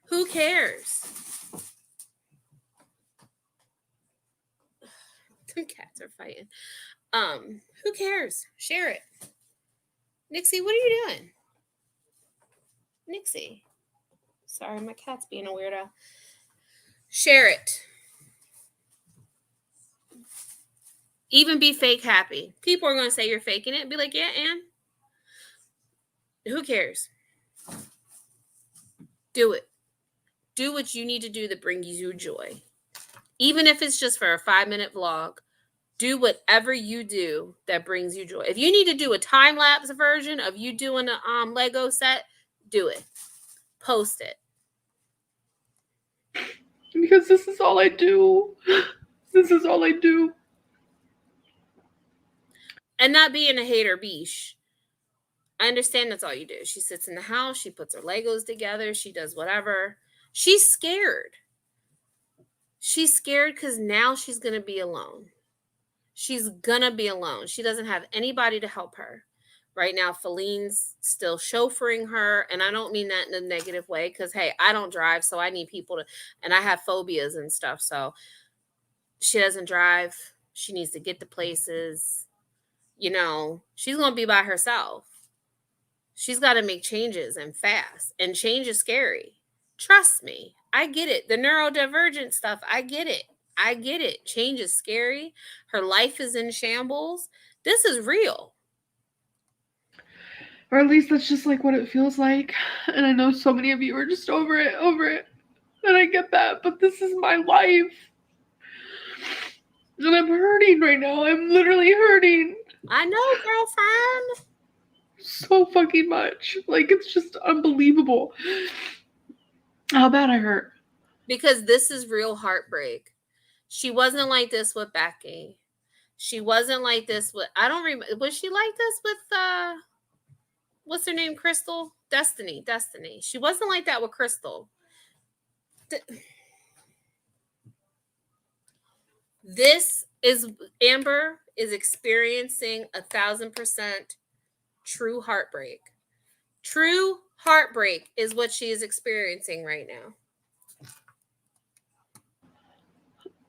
Who cares? Them cats are fighting. Who cares? Share it. Nixie, what are you doing? Nixie. Sorry, my cat's being a weirdo. Share it. Even be fake happy. People are going to say you're faking it. Be like, yeah, and who cares? Do it. Do what you need to do that brings you joy. Even if it's just for a 5-minute vlog, do whatever you do that brings you joy. If you need to do a time-lapse version of you doing a Lego set, do it. Post it. Because this is all I do. This is all I do. And not being a hater beesh. I understand that's all you do. She sits in the house. She puts her Legos together. She does whatever. She's scared. She's scared because now she's going to be alone. She's going to be alone. She doesn't have anybody to help her. Right now, Feline's still chauffeuring her. And I don't mean that in a negative way because, hey, I don't drive. So I need people to, and I have phobias and stuff. So she doesn't drive. She needs to get to places. You know, she's going to be by herself. She's got to make changes and fast. And change is scary. Trust me. I get it. The neurodivergent stuff, I get it. I get it. Change is scary. Her life is in shambles. This is real. Or at least that's just like what it feels like. And I know so many of you are just over it. And I get that. But this is my life. And I'm hurting right now. I'm literally hurting. I know, girlfriend. So fucking much. Like, it's just unbelievable how bad I hurt. Because this is real heartbreak. She wasn't like this with Becky. She wasn't like this with, I don't remember, was she like this with, what's her name, Crystal? Destiny. She wasn't like that with Crystal. This is, Amber is experiencing 1,000% true heartbreak. True heartbreak is what she is experiencing right now.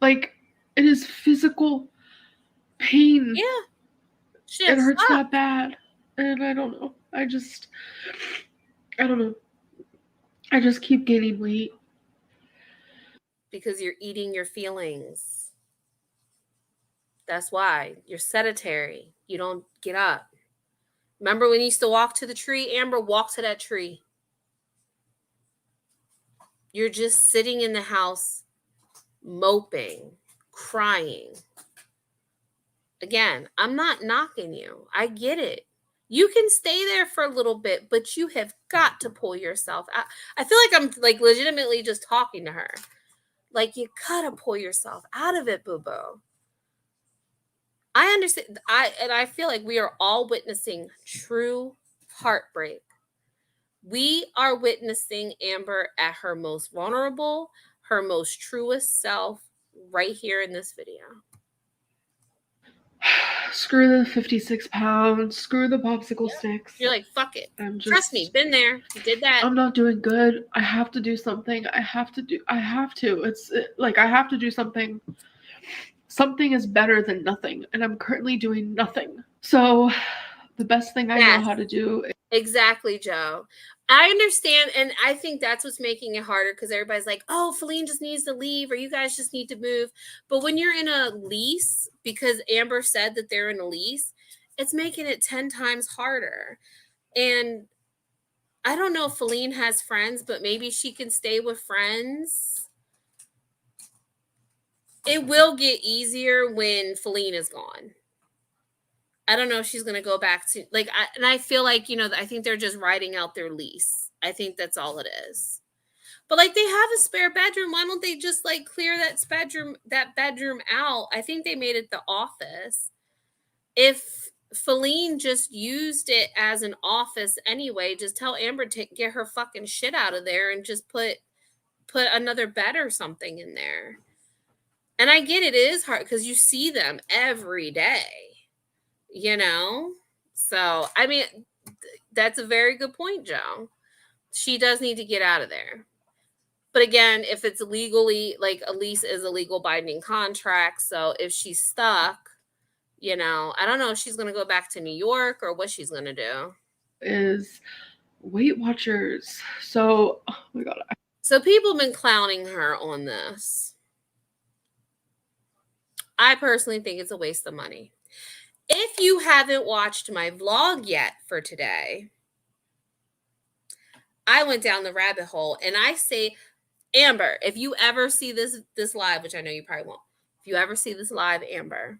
Like, it is physical pain. Yeah. It hurts that bad. And I don't know. I don't know. I just keep gaining weight. Because you're eating your feelings. That's why. You're sedentary. You don't get up. Remember when you used to walk to the tree? Amber, walk to that tree. You're just sitting in the house, moping, crying. Again, I'm not knocking you. I get it. You can stay there for a little bit, but you have got to pull yourself out. I feel like I'm like legitimately just talking to her. Like, you gotta pull yourself out of it, boo-boo. I understand. I feel like we are all witnessing true heartbreak. We are witnessing Amber at her most vulnerable, her most truest self right here in this video. Screw the 56 pounds. Screw the popsicle sticks. You're like, fuck it. Trust me, been there. Did that. I'm not doing good. I have to do something. I have to. It's like I have to do something. Something is better than nothing. And I'm currently doing nothing. So the best thing I know how to do. Exactly, Joe. I understand. And I think that's what's making it harder because everybody's like, oh, Feline just needs to leave or you guys just need to move. But when you're in a lease, because Amber said that they're in a lease, it's making it 10 times harder. And I don't know if Feline has friends, but maybe she can stay with friends. It will get easier when Feline is gone. I don't know if she's going to go back to, like, I feel like, you know, I think they're just writing out their lease. I think that's all it is. But, like, they have a spare bedroom. Why don't they just, like, clear that bedroom out? I think they made it the office. If Feline just used it as an office anyway, just tell Amber to get her fucking shit out of there and just put another bed or something in there. And I get it is hard because you see them every day, you know? So, I mean, that's a very good point, Joe. She does need to get out of there. But again, if it's legally, like, a lease is a legal binding contract. So if she's stuck, you know, I don't know if she's going to go back to New York or what she's going to do. Is Weight Watchers. So, oh my God. So people have been clowning her on this. I personally think it's a waste of money. If you haven't watched my vlog yet for today, I went down the rabbit hole and I say, Amber, if you ever see this live, which I know you probably won't, if you ever see this live, Amber,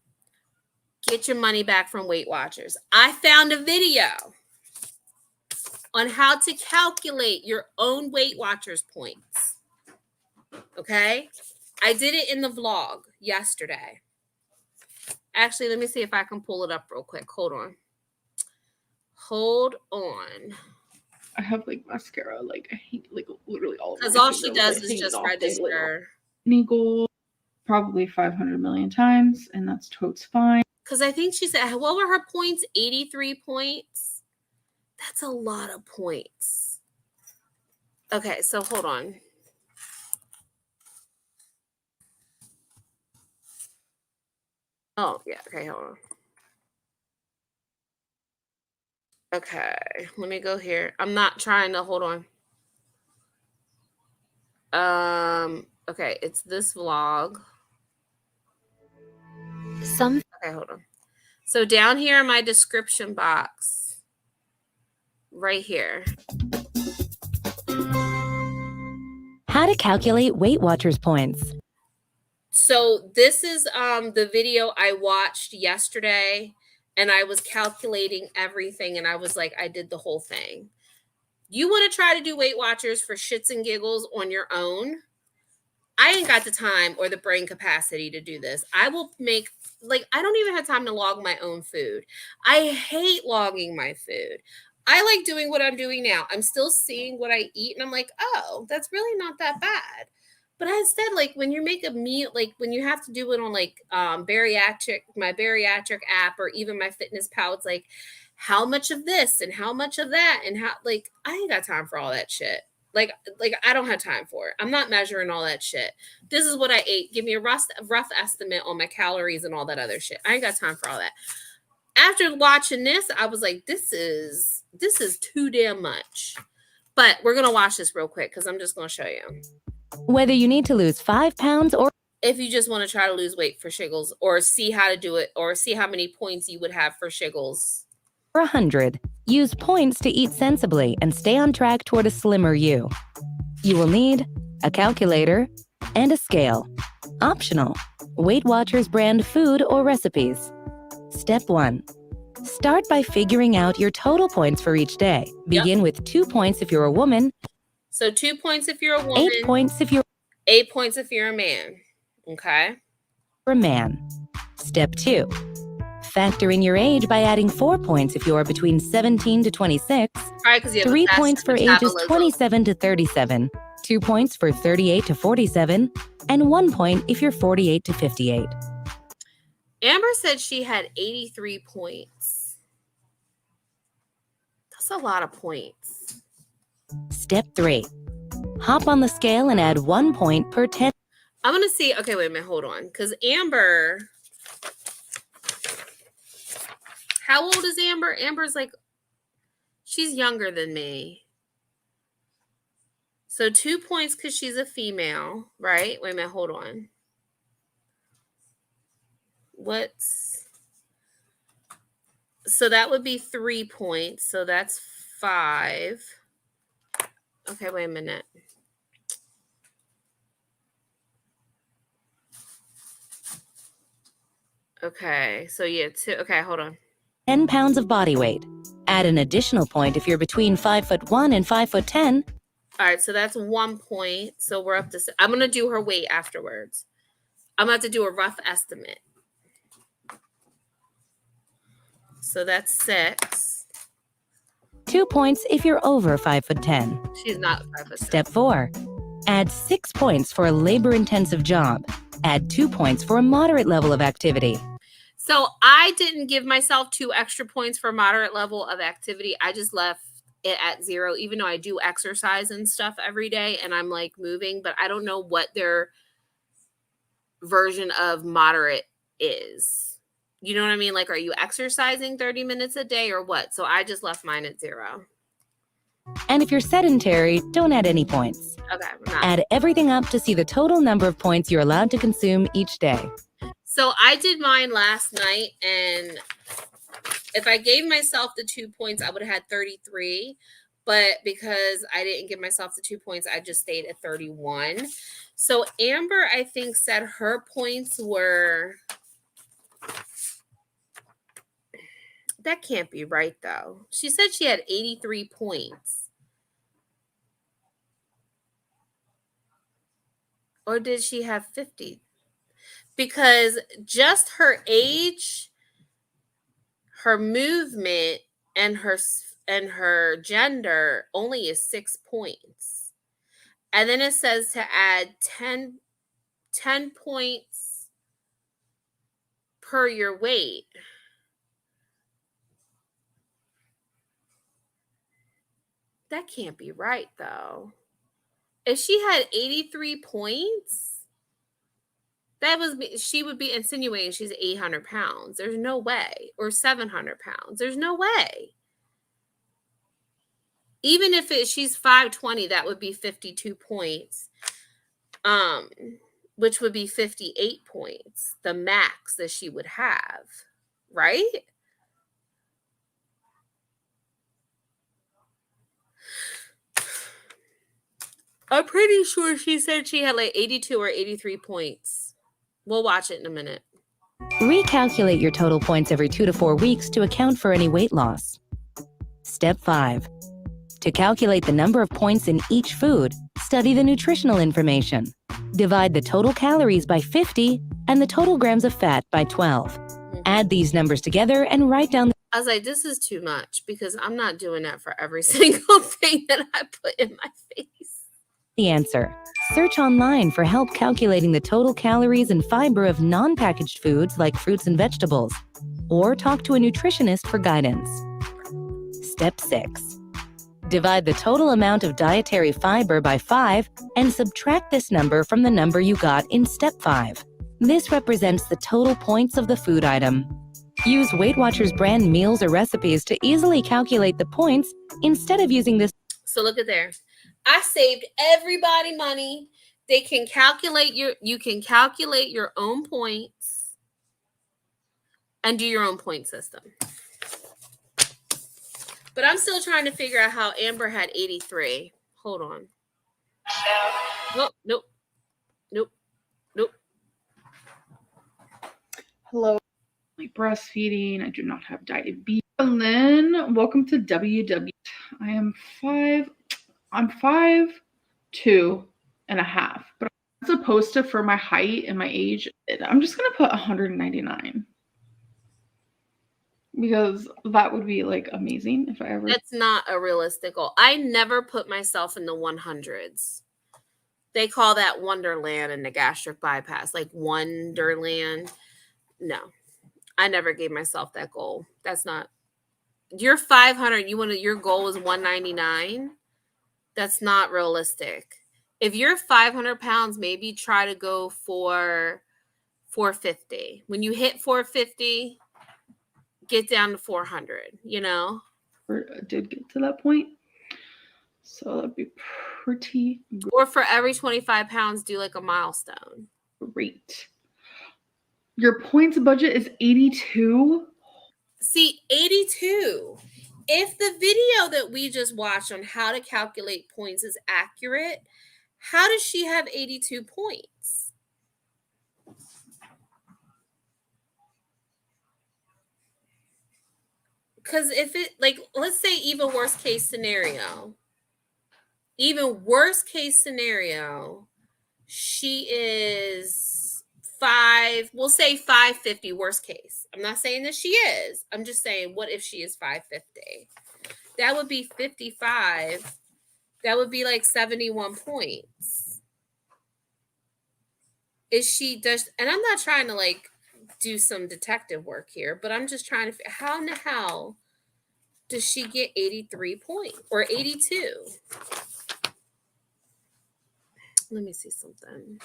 get your money back from Weight Watchers. I found a video on how to calculate your own Weight Watchers points. Okay? I did it in the vlog yesterday. Actually, let me see if I can pull it up real quick. Hold on. I have like mascara. Like I hate like literally all of it. Because all she does is just register. Eagle probably 500 million times, and that's totes fine. Because I think she said, what were her points? 83 points. That's a lot of points. Okay, so hold on. Oh, yeah. Okay, hold on. Okay, let me go here. I'm not trying to, hold on. Okay, it's this vlog. Okay, hold on. So down here in my description box, right here. How to calculate Weight Watchers points. So this is the video I watched yesterday, and I was calculating everything, and I was like, I did the whole thing. You want to try to do Weight Watchers for shits and giggles on your own? I ain't got the time or the brain capacity to do this. I will make, like, I don't even have time to log my own food. I hate logging my food. I like doing what I'm doing now. I'm still seeing what I eat, and I'm like, oh, that's really not that bad. But instead, like, when you make a meal, like when you have to do it on like my bariatric app or even my Fitness Pal, it's like, how much of this and how much of that and how, like, I ain't got time for all that shit. Like I don't have time for it. I'm not measuring all that shit. This is what I ate. Give me a rough estimate on my calories and all that other shit. I ain't got time for all that. After watching this, I was like, this is too damn much. But we're going to watch this real quick because I'm just going to show you. Whether you need to lose 5 pounds or... if you just want to try to lose weight for shiggles, or see how to do it, or see how many points you would have for shiggles. 100. Use points to eat sensibly and stay on track toward a slimmer you. You will need a calculator and a scale. Optional. Weight Watchers brand food or recipes. Step 1. Start by figuring out your total points for each day. Begin with 2 points if you're a woman. So 2 points if you're a woman. 8 points if you're 8 points if you're a man. Okay. a man. Step 2. Factor in your age by adding 4 points if you are between 17 to 26, Right, because you have 3 a faster points for ages metabolism. 27 to 37, 2 points for 38 to 47, and 1 point if you're 48 to 58. Amber said she had 83 points. That's a lot of points. Step 3. Hop on the scale and add 1 point per 10. I'm going to see. Okay, wait a minute. Hold on. Because Amber. How old is Amber? Amber's like, she's younger than me. So 2 points because she's a female, right? Wait a minute. Hold on. So that would be 3 points. So that's 5. Okay, wait a minute. Okay, so yeah, 2. Okay, hold on. 10 pounds of body weight. Add an additional point if you're between 5'1" and 5'10". All right, so that's 1 point. So we're up to. I'm gonna do her weight afterwards. I'm gonna have to do a rough estimate. So that's 6. 2 points if you're over 5'10". She's not 5'10". Step 4. Add 6 points for a labor-intensive job. Add 2 points for a moderate level of activity. So I didn't give myself 2 extra points for moderate level of activity. I just left it at 0, even though I do exercise and stuff every day and I'm like moving, but I don't know what their version of moderate is. You know what I mean? Like, are you exercising 30 minutes a day or what? So I just left mine at 0. And if you're sedentary, don't add any points. Okay. I'm not. Add everything up to see the total number of points you're allowed to consume each day. So I did mine last night, and if I gave myself the 2 points, I would have had 33. But because I didn't give myself the 2 points, I just stayed at 31. So Amber, I think, said her points were... That can't be right, though. She said she had 83 points. Or did she have 50? Because just her age, her movement, and her gender only is 6 points. And then it says to add 10 points per your weight. That can't be right, though. If she had 83 points, she would be insinuating she's 800 pounds. There's no way. Or 700 pounds. There's no way. Even if she's 5'20", that would be 52 points. Which would be 58 points. The max that she would have. Right? I'm pretty sure she said she had like 82 or 83 points. We'll watch it in a minute. Recalculate your total points every 2 to 4 weeks to account for any weight loss. Step 5. To calculate the number of points in each food, study the nutritional information. Divide the total calories by 50 and the total grams of fat by 12. Add these numbers together and write down I was like, this is too much because I'm not doing that for every single thing that I put in my face. the answer. Search online for help calculating the total calories and fiber of non-packaged foods like fruits and vegetables, or talk to a nutritionist for guidance. Step 6. Divide the total amount of dietary fiber by 5 and subtract this number from the number you got in Step 5. This represents the total points of the food item. Use Weight Watchers brand meals or recipes to easily calculate the points instead of using this. So look at there. I saved everybody money They can calculate you can calculate your own points and do your own point system. But I'm still trying to figure out how Amber had 83. Hold on. Nope. Hello. Like breastfeeding. I do not have diabetes. And then welcome to WW. I'm 5'2.5", but I'm supposed to, for my height and my age, I'm just gonna put 199 because that would be like amazing if I ever. That's not a realistic goal. I never put myself in the 100s. They call that Wonderland in the gastric bypass, like Wonderland. No, I never gave myself that goal. That's not. You're 500. Your goal is 199. That's not realistic. If you're 500 pounds, maybe try to go for 450. When you hit 450, get down to 400. Did get to that point, so that'd be pretty good. Or for every 25 pounds, do like a milestone. Great. Your points budget is 82. See, 82. If the video that we just watched on how to calculate points is accurate, how does she have 82 points? Because if it, like, let's say even worst case scenario, she is we'll say 550 worst case. I'm not saying that she is. I'm just saying, what if she is 550? That would be 55. That would be like 71 points. And I'm not trying to like do some detective work here, but I'm just trying to how in the hell does she get 83 points or 82? Let me see something.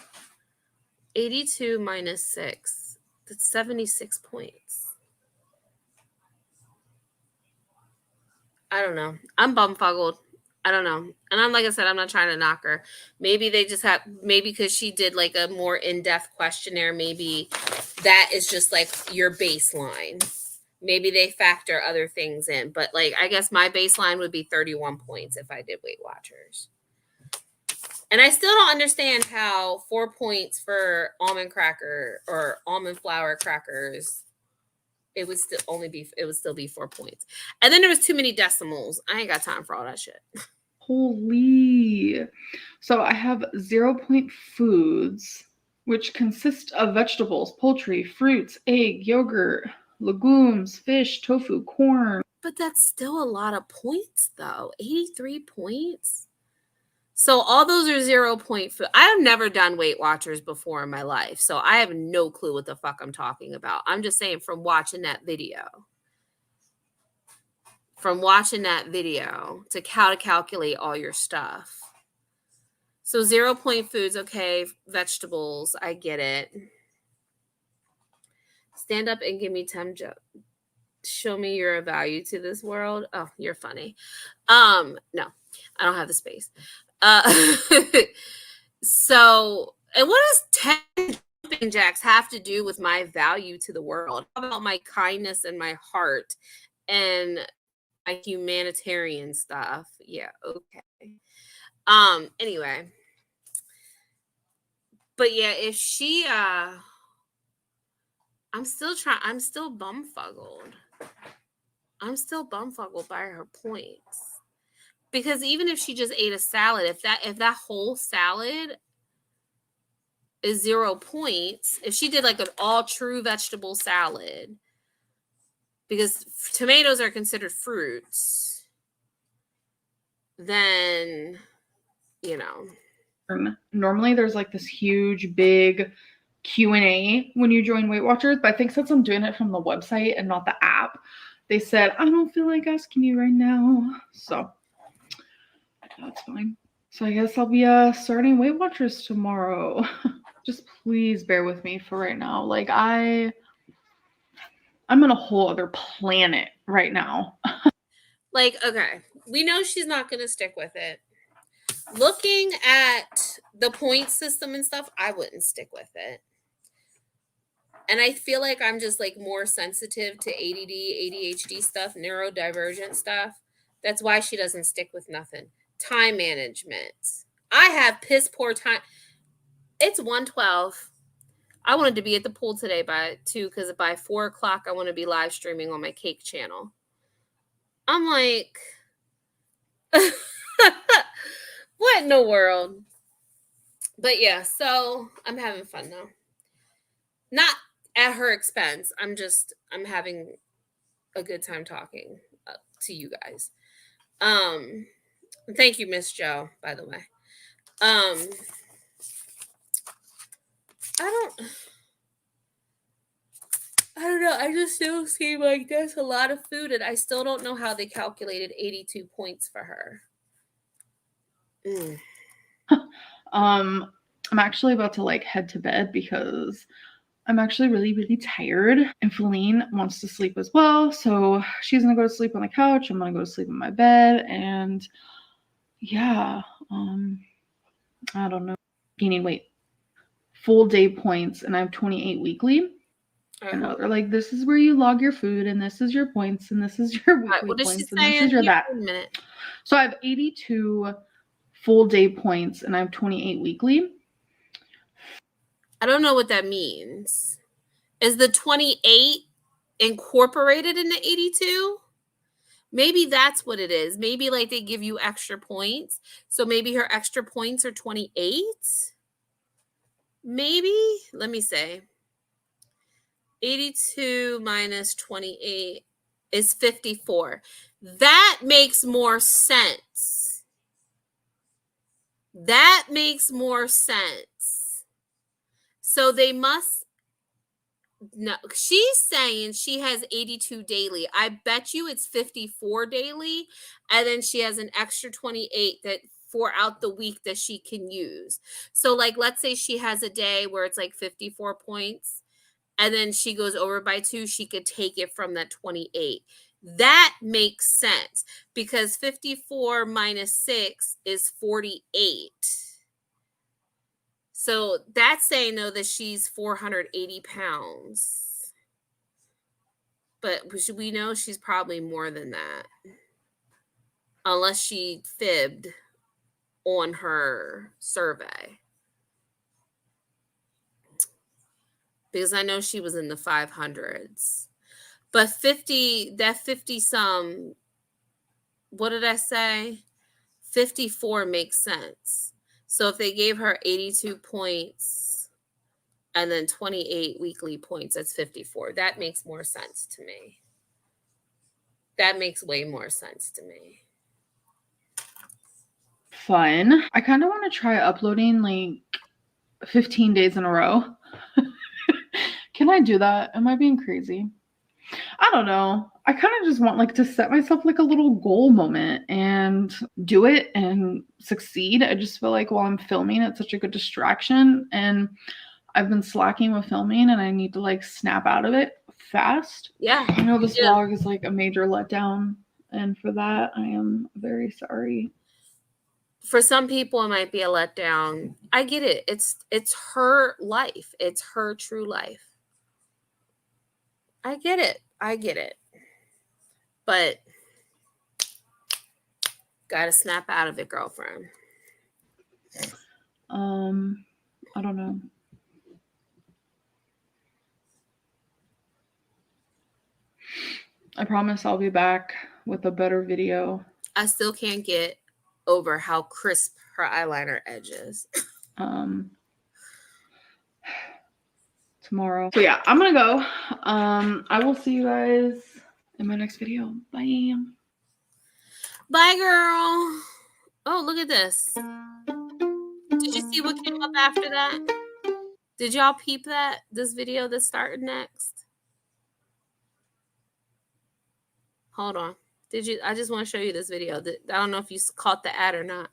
82 minus 6. That's 76 points. I don't know. I'm bumfuzzled. I don't know. And like I said, I'm not trying to knock her. Maybe because she did like a more in-depth questionnaire, maybe that is just like your baseline. Maybe they factor other things in. But like, I guess my baseline would be 31 points if I did Weight Watchers. And I still don't understand how 4 points for almond cracker or almond flour crackers, it would still be 4 points. And then there was too many decimals. I ain't got time for all that shit. Holy. So I have 0 point foods, which consist of vegetables, poultry, fruits, egg, yogurt, legumes, fish, tofu, corn. But that's still a lot of points though. 83 points. So all those are 0 point food. I have never done Weight Watchers before in my life. So I have no clue what the fuck I'm talking about. I'm just saying from watching that video. To how to calculate all your stuff. So 0 point foods, okay, vegetables, I get it. Stand up and give me 10 jokes. Show me you're of value to this world. Oh, you're funny. No, I don't have the space. So, and what does 10 jumping jacks have to do with my value to the world? How about my kindness and my heart and my humanitarian stuff? Yeah, okay. Anyway. But yeah, if she I'm still bumfuzzled. I'm still bumfuzzled by her points. Because even if she just ate a salad, if that whole salad is 0 points, if she did like an all true vegetable salad, because tomatoes are considered fruits, then, Normally there's like this huge, big Q&A when you join Weight Watchers, but I think since I'm doing it from the website and not the app, they said, I don't feel like asking you right now. So that's fine. So I guess I'll be starting Weight Watchers tomorrow. Just please bear with me for right now. Like I'm on a whole other planet right now. Like, okay, we know she's not going to stick with it. Looking at the point system and stuff, I wouldn't stick with it. And I feel like I'm just like more sensitive to ADD, ADHD stuff, neurodivergent stuff. That's why she doesn't stick with nothing. Time management. I have piss poor time. It's 1:12. I wanted to be at the pool today by 2 because by 4 o'clock I want to be live streaming on my cake channel. I'm like, what in the world? But yeah, so I'm having fun though. Not at her expense. I'm having a good time talking to you guys. Thank you, Miss Joe, by the way. I don't know. I just still seem like there's a lot of food, and I still don't know how they calculated 82 points for her. I'm actually about to like head to bed because I'm actually really, really tired. And Feline wants to sleep as well. So she's gonna go to sleep on the couch. I'm gonna go to sleep in my bed. And yeah, I don't know. Gaining weight. Full day points, and I have 28 weekly. And they're like, this is where you log your food, and this is your points, and this is your weekly points, and this is your that. So I have 82 full day points, and I have 28 weekly. I don't know what that means. Is the 28 incorporated in the 82? Maybe that's what it is. Maybe like they give you extra points. So maybe her extra points are 28. Maybe. Let me say. 82 minus 28 is 54. That makes more sense. That makes more sense. So they must. No, she's saying she has 82 daily. I bet you it's 54 daily. And then she has an extra 28 that for out the week that she can use. So like, let's say she has a day where it's like 54 points and then she goes over by 2, she could take it from that 28. That makes sense because 54 minus 6 is 48. So that's saying, though, that she's 480 pounds. But we know she's probably more than that. Unless she fibbed on her survey. Because I know she was in the 500s. But 50 some, what did I say? 54 makes sense. So if they gave her 82 points and then 28 weekly points, that's 54. That makes more sense to me. That makes way more sense to me. Fun. I kind of want to try uploading like 15 days in a row. Can I do that? Am I being crazy? I don't know. I kind of just want like to set myself like a little goal moment and do it and succeed. I just feel like while I'm filming, it's such a good distraction, and I've been slacking with filming, and I need to like snap out of it fast. Yeah. I know this vlog is like a major letdown, and for that, I am very sorry. For some people, it might be a letdown. I get it. It's her life. It's her true life. I get it. But gotta snap out of it, girlfriend. I don't know. I promise I'll be back with a better video. I still can't get over how crisp her eyeliner edge is. Tomorrow. So yeah, I'm gonna go. I will see you guys in my next video. Bye. Bye, girl. Oh, look at this. Did you see what came up after that? Did y'all peep that? This video that started next? Hold on. Did you? I just want to show you this video. I don't know if you caught the ad or not.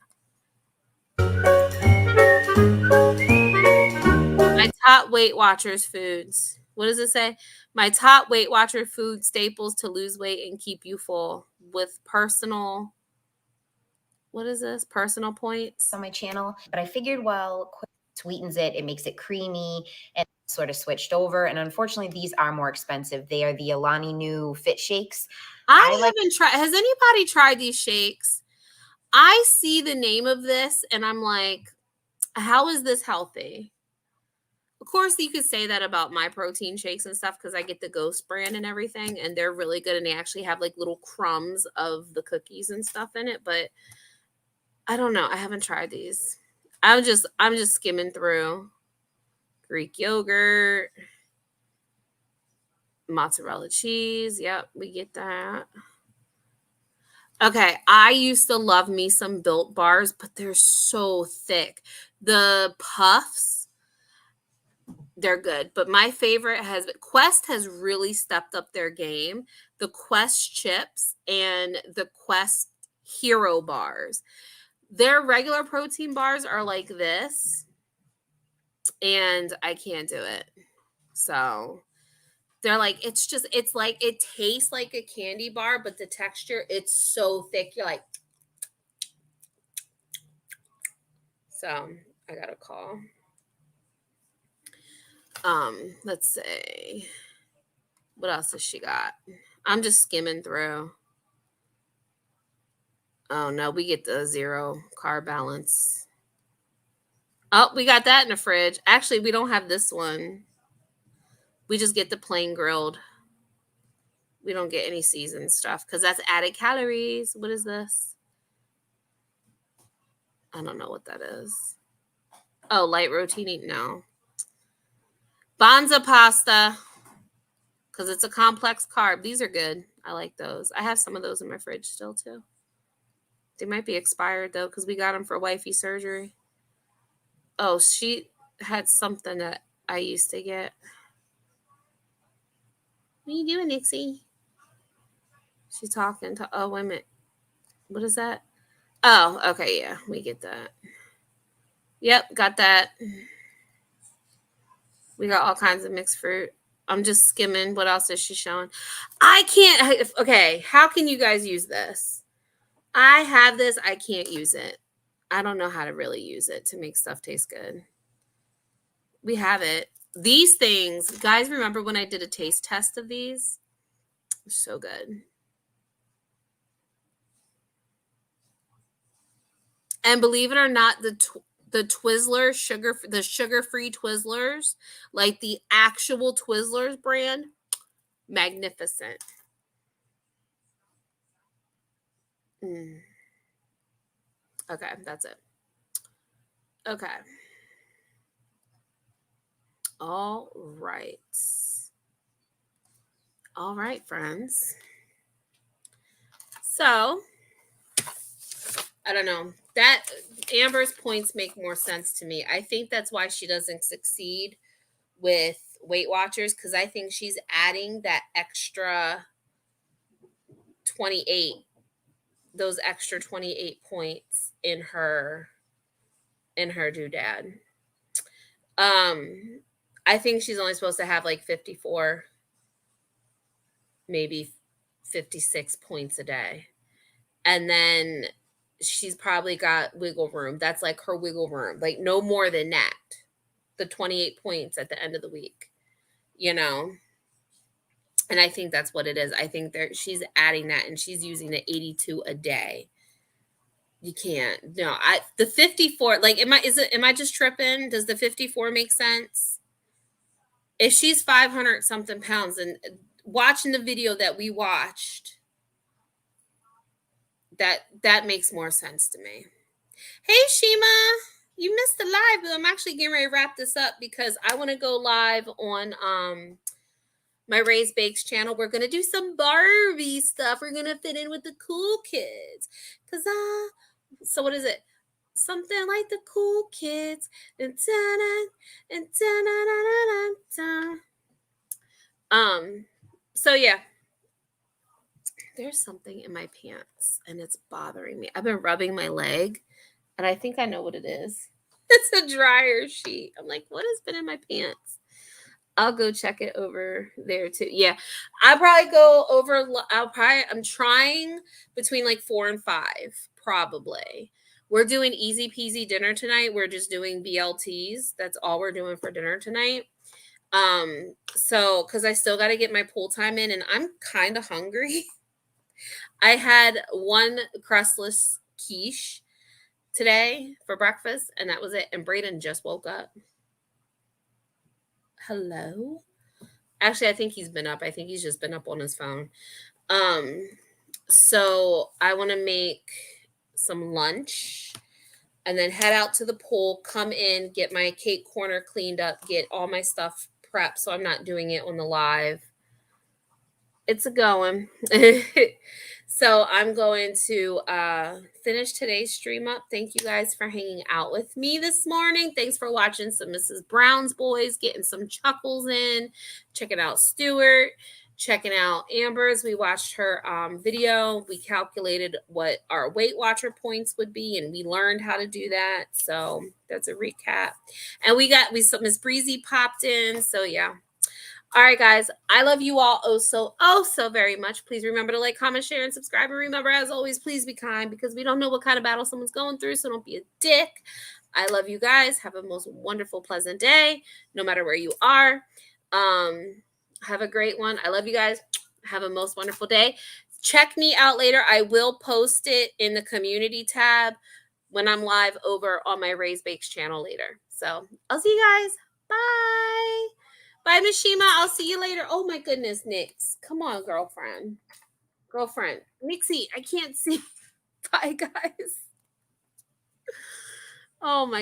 My top Weight Watchers foods. What does it say? My top Weight Watcher food staples to lose weight and keep you full with personal What is this? Personal points on my channel, but I figured while sweetens it, it makes it creamy, and sort of switched over. And unfortunately, these are more expensive. They are the Alani Nu Fit Shakes. I haven't tried. Has anybody tried these shakes? I see the name of this and I'm like, how is this healthy? Of course, you could say that about my protein shakes and stuff because I get the Ghost brand and everything, and they're really good, and they actually have like little crumbs of the cookies and stuff in it. But I don't know. I haven't tried these. I'm just skimming through. Greek yogurt, mozzarella cheese. Yep, we get that. Okay, I used to love me some Built bars, but they're so thick. The puffs, they're good, but my favorite Quest has really stepped up their game. The Quest chips and the Quest Hero bars. Their regular protein bars are like this, and I can't do it. So they're like, it's like, it tastes like a candy bar, but the texture, it's so thick. You're like, so I got a call. Let's see. What else has she got? I'm just skimming through. Oh no, we get the 0 carb balance. Oh, we got that in the fridge. Actually, we don't have this one. We just get the plain grilled. We don't get any seasoned stuff because that's added calories. What is this? I don't know what that is. Oh, light rotini? No. Banza pasta, because it's a complex carb. These are good. I like those. I have some of those in my fridge still, too. They might be expired, though, because we got them for wifey surgery. Oh, she had something that I used to get. What are you doing, Nixie? She's talking to, oh, wait a minute. What is that? Oh, okay, yeah, we get that. Yep, got that. We got all kinds of mixed fruit. I'm just skimming. What else is she showing? I can't. Okay, how can you guys use this? I have this. I can't use it. I don't know how to really use it to make stuff taste good. We have it. These things, guys, remember when I did a taste test of these? They're so good. And believe it or not, the Twizzlers, the sugar-free Twizzlers, like the actual Twizzlers brand, magnificent. Okay, that's it. Okay. All right. All right, friends. So, I don't know. That Amber's points make more sense to me. I think that's why she doesn't succeed with Weight Watchers, because I think she's adding that extra 28, those extra 28 points in her doodad. I think she's only supposed to have like 54, maybe 56 points a day. And then she's probably got wiggle room. That's like her wiggle room. Like no more than that. The 28 points at the end of the week, you know? And I think that's what it is. I think she's adding that and she's using the 82 a day. You can't. No, the 54, like, am I just tripping? Does the 54 make sense? If she's 500 something pounds and watching the video that we watched, that makes more sense to me. Hey, Shima, you missed the live, but I'm actually getting ready to wrap this up because I want to go live on my Raised Bakes channel. We're going to do some Barbie stuff. We're going to fit in with the cool kids. So what is it? Something like the cool kids. So yeah. There's something in my pants and it's bothering me. I've been rubbing my leg and I think I know what it is. It's a dryer sheet. I'm like, what has been in my pants? I'll go check it over there too. Yeah, I'll probably go over. I'm trying between like 4 and 5 probably. We're doing easy peasy dinner tonight. We're just doing BLTs. That's all we're doing for dinner tonight. So because I still got to get my pool time in, and I'm kind of hungry. I had one crustless quiche today for breakfast, and that was it. And Brayden just woke up. Hello? Actually, I think he's been up. I think he's just been up on his phone. So I want to make some lunch and then head out to the pool, come in, get my cake corner cleaned up, get all my stuff prepped so I'm not doing it on the live. It's a going. So I'm going to finish today's stream up. Thank you guys for hanging out with me this morning. Thanks for watching some Mrs. Brown's Boys, getting some chuckles in, checking out Stuart, checking out Amber's. We watched her video. We calculated what our Weight Watcher points would be, and we learned how to do that. So that's a recap. And we Miss Breezy popped in. So yeah. All right, guys, I love you all so very much. Please remember to like, comment, share, and subscribe. And remember, as always, please be kind, because we don't know what kind of battle someone's going through, so don't be a dick. I love you guys. Have a most wonderful, pleasant day, no matter where you are. Have a great one. I love you guys. Have a most wonderful day. Check me out later. I will post it in the community tab when I'm live over on my Raise Bakes channel later. So I'll see you guys. Bye. Bye, Mishima. I'll see you later. Oh, my goodness, Nix. Come on, girlfriend. Nixie, I can't see. Bye, guys. Oh, my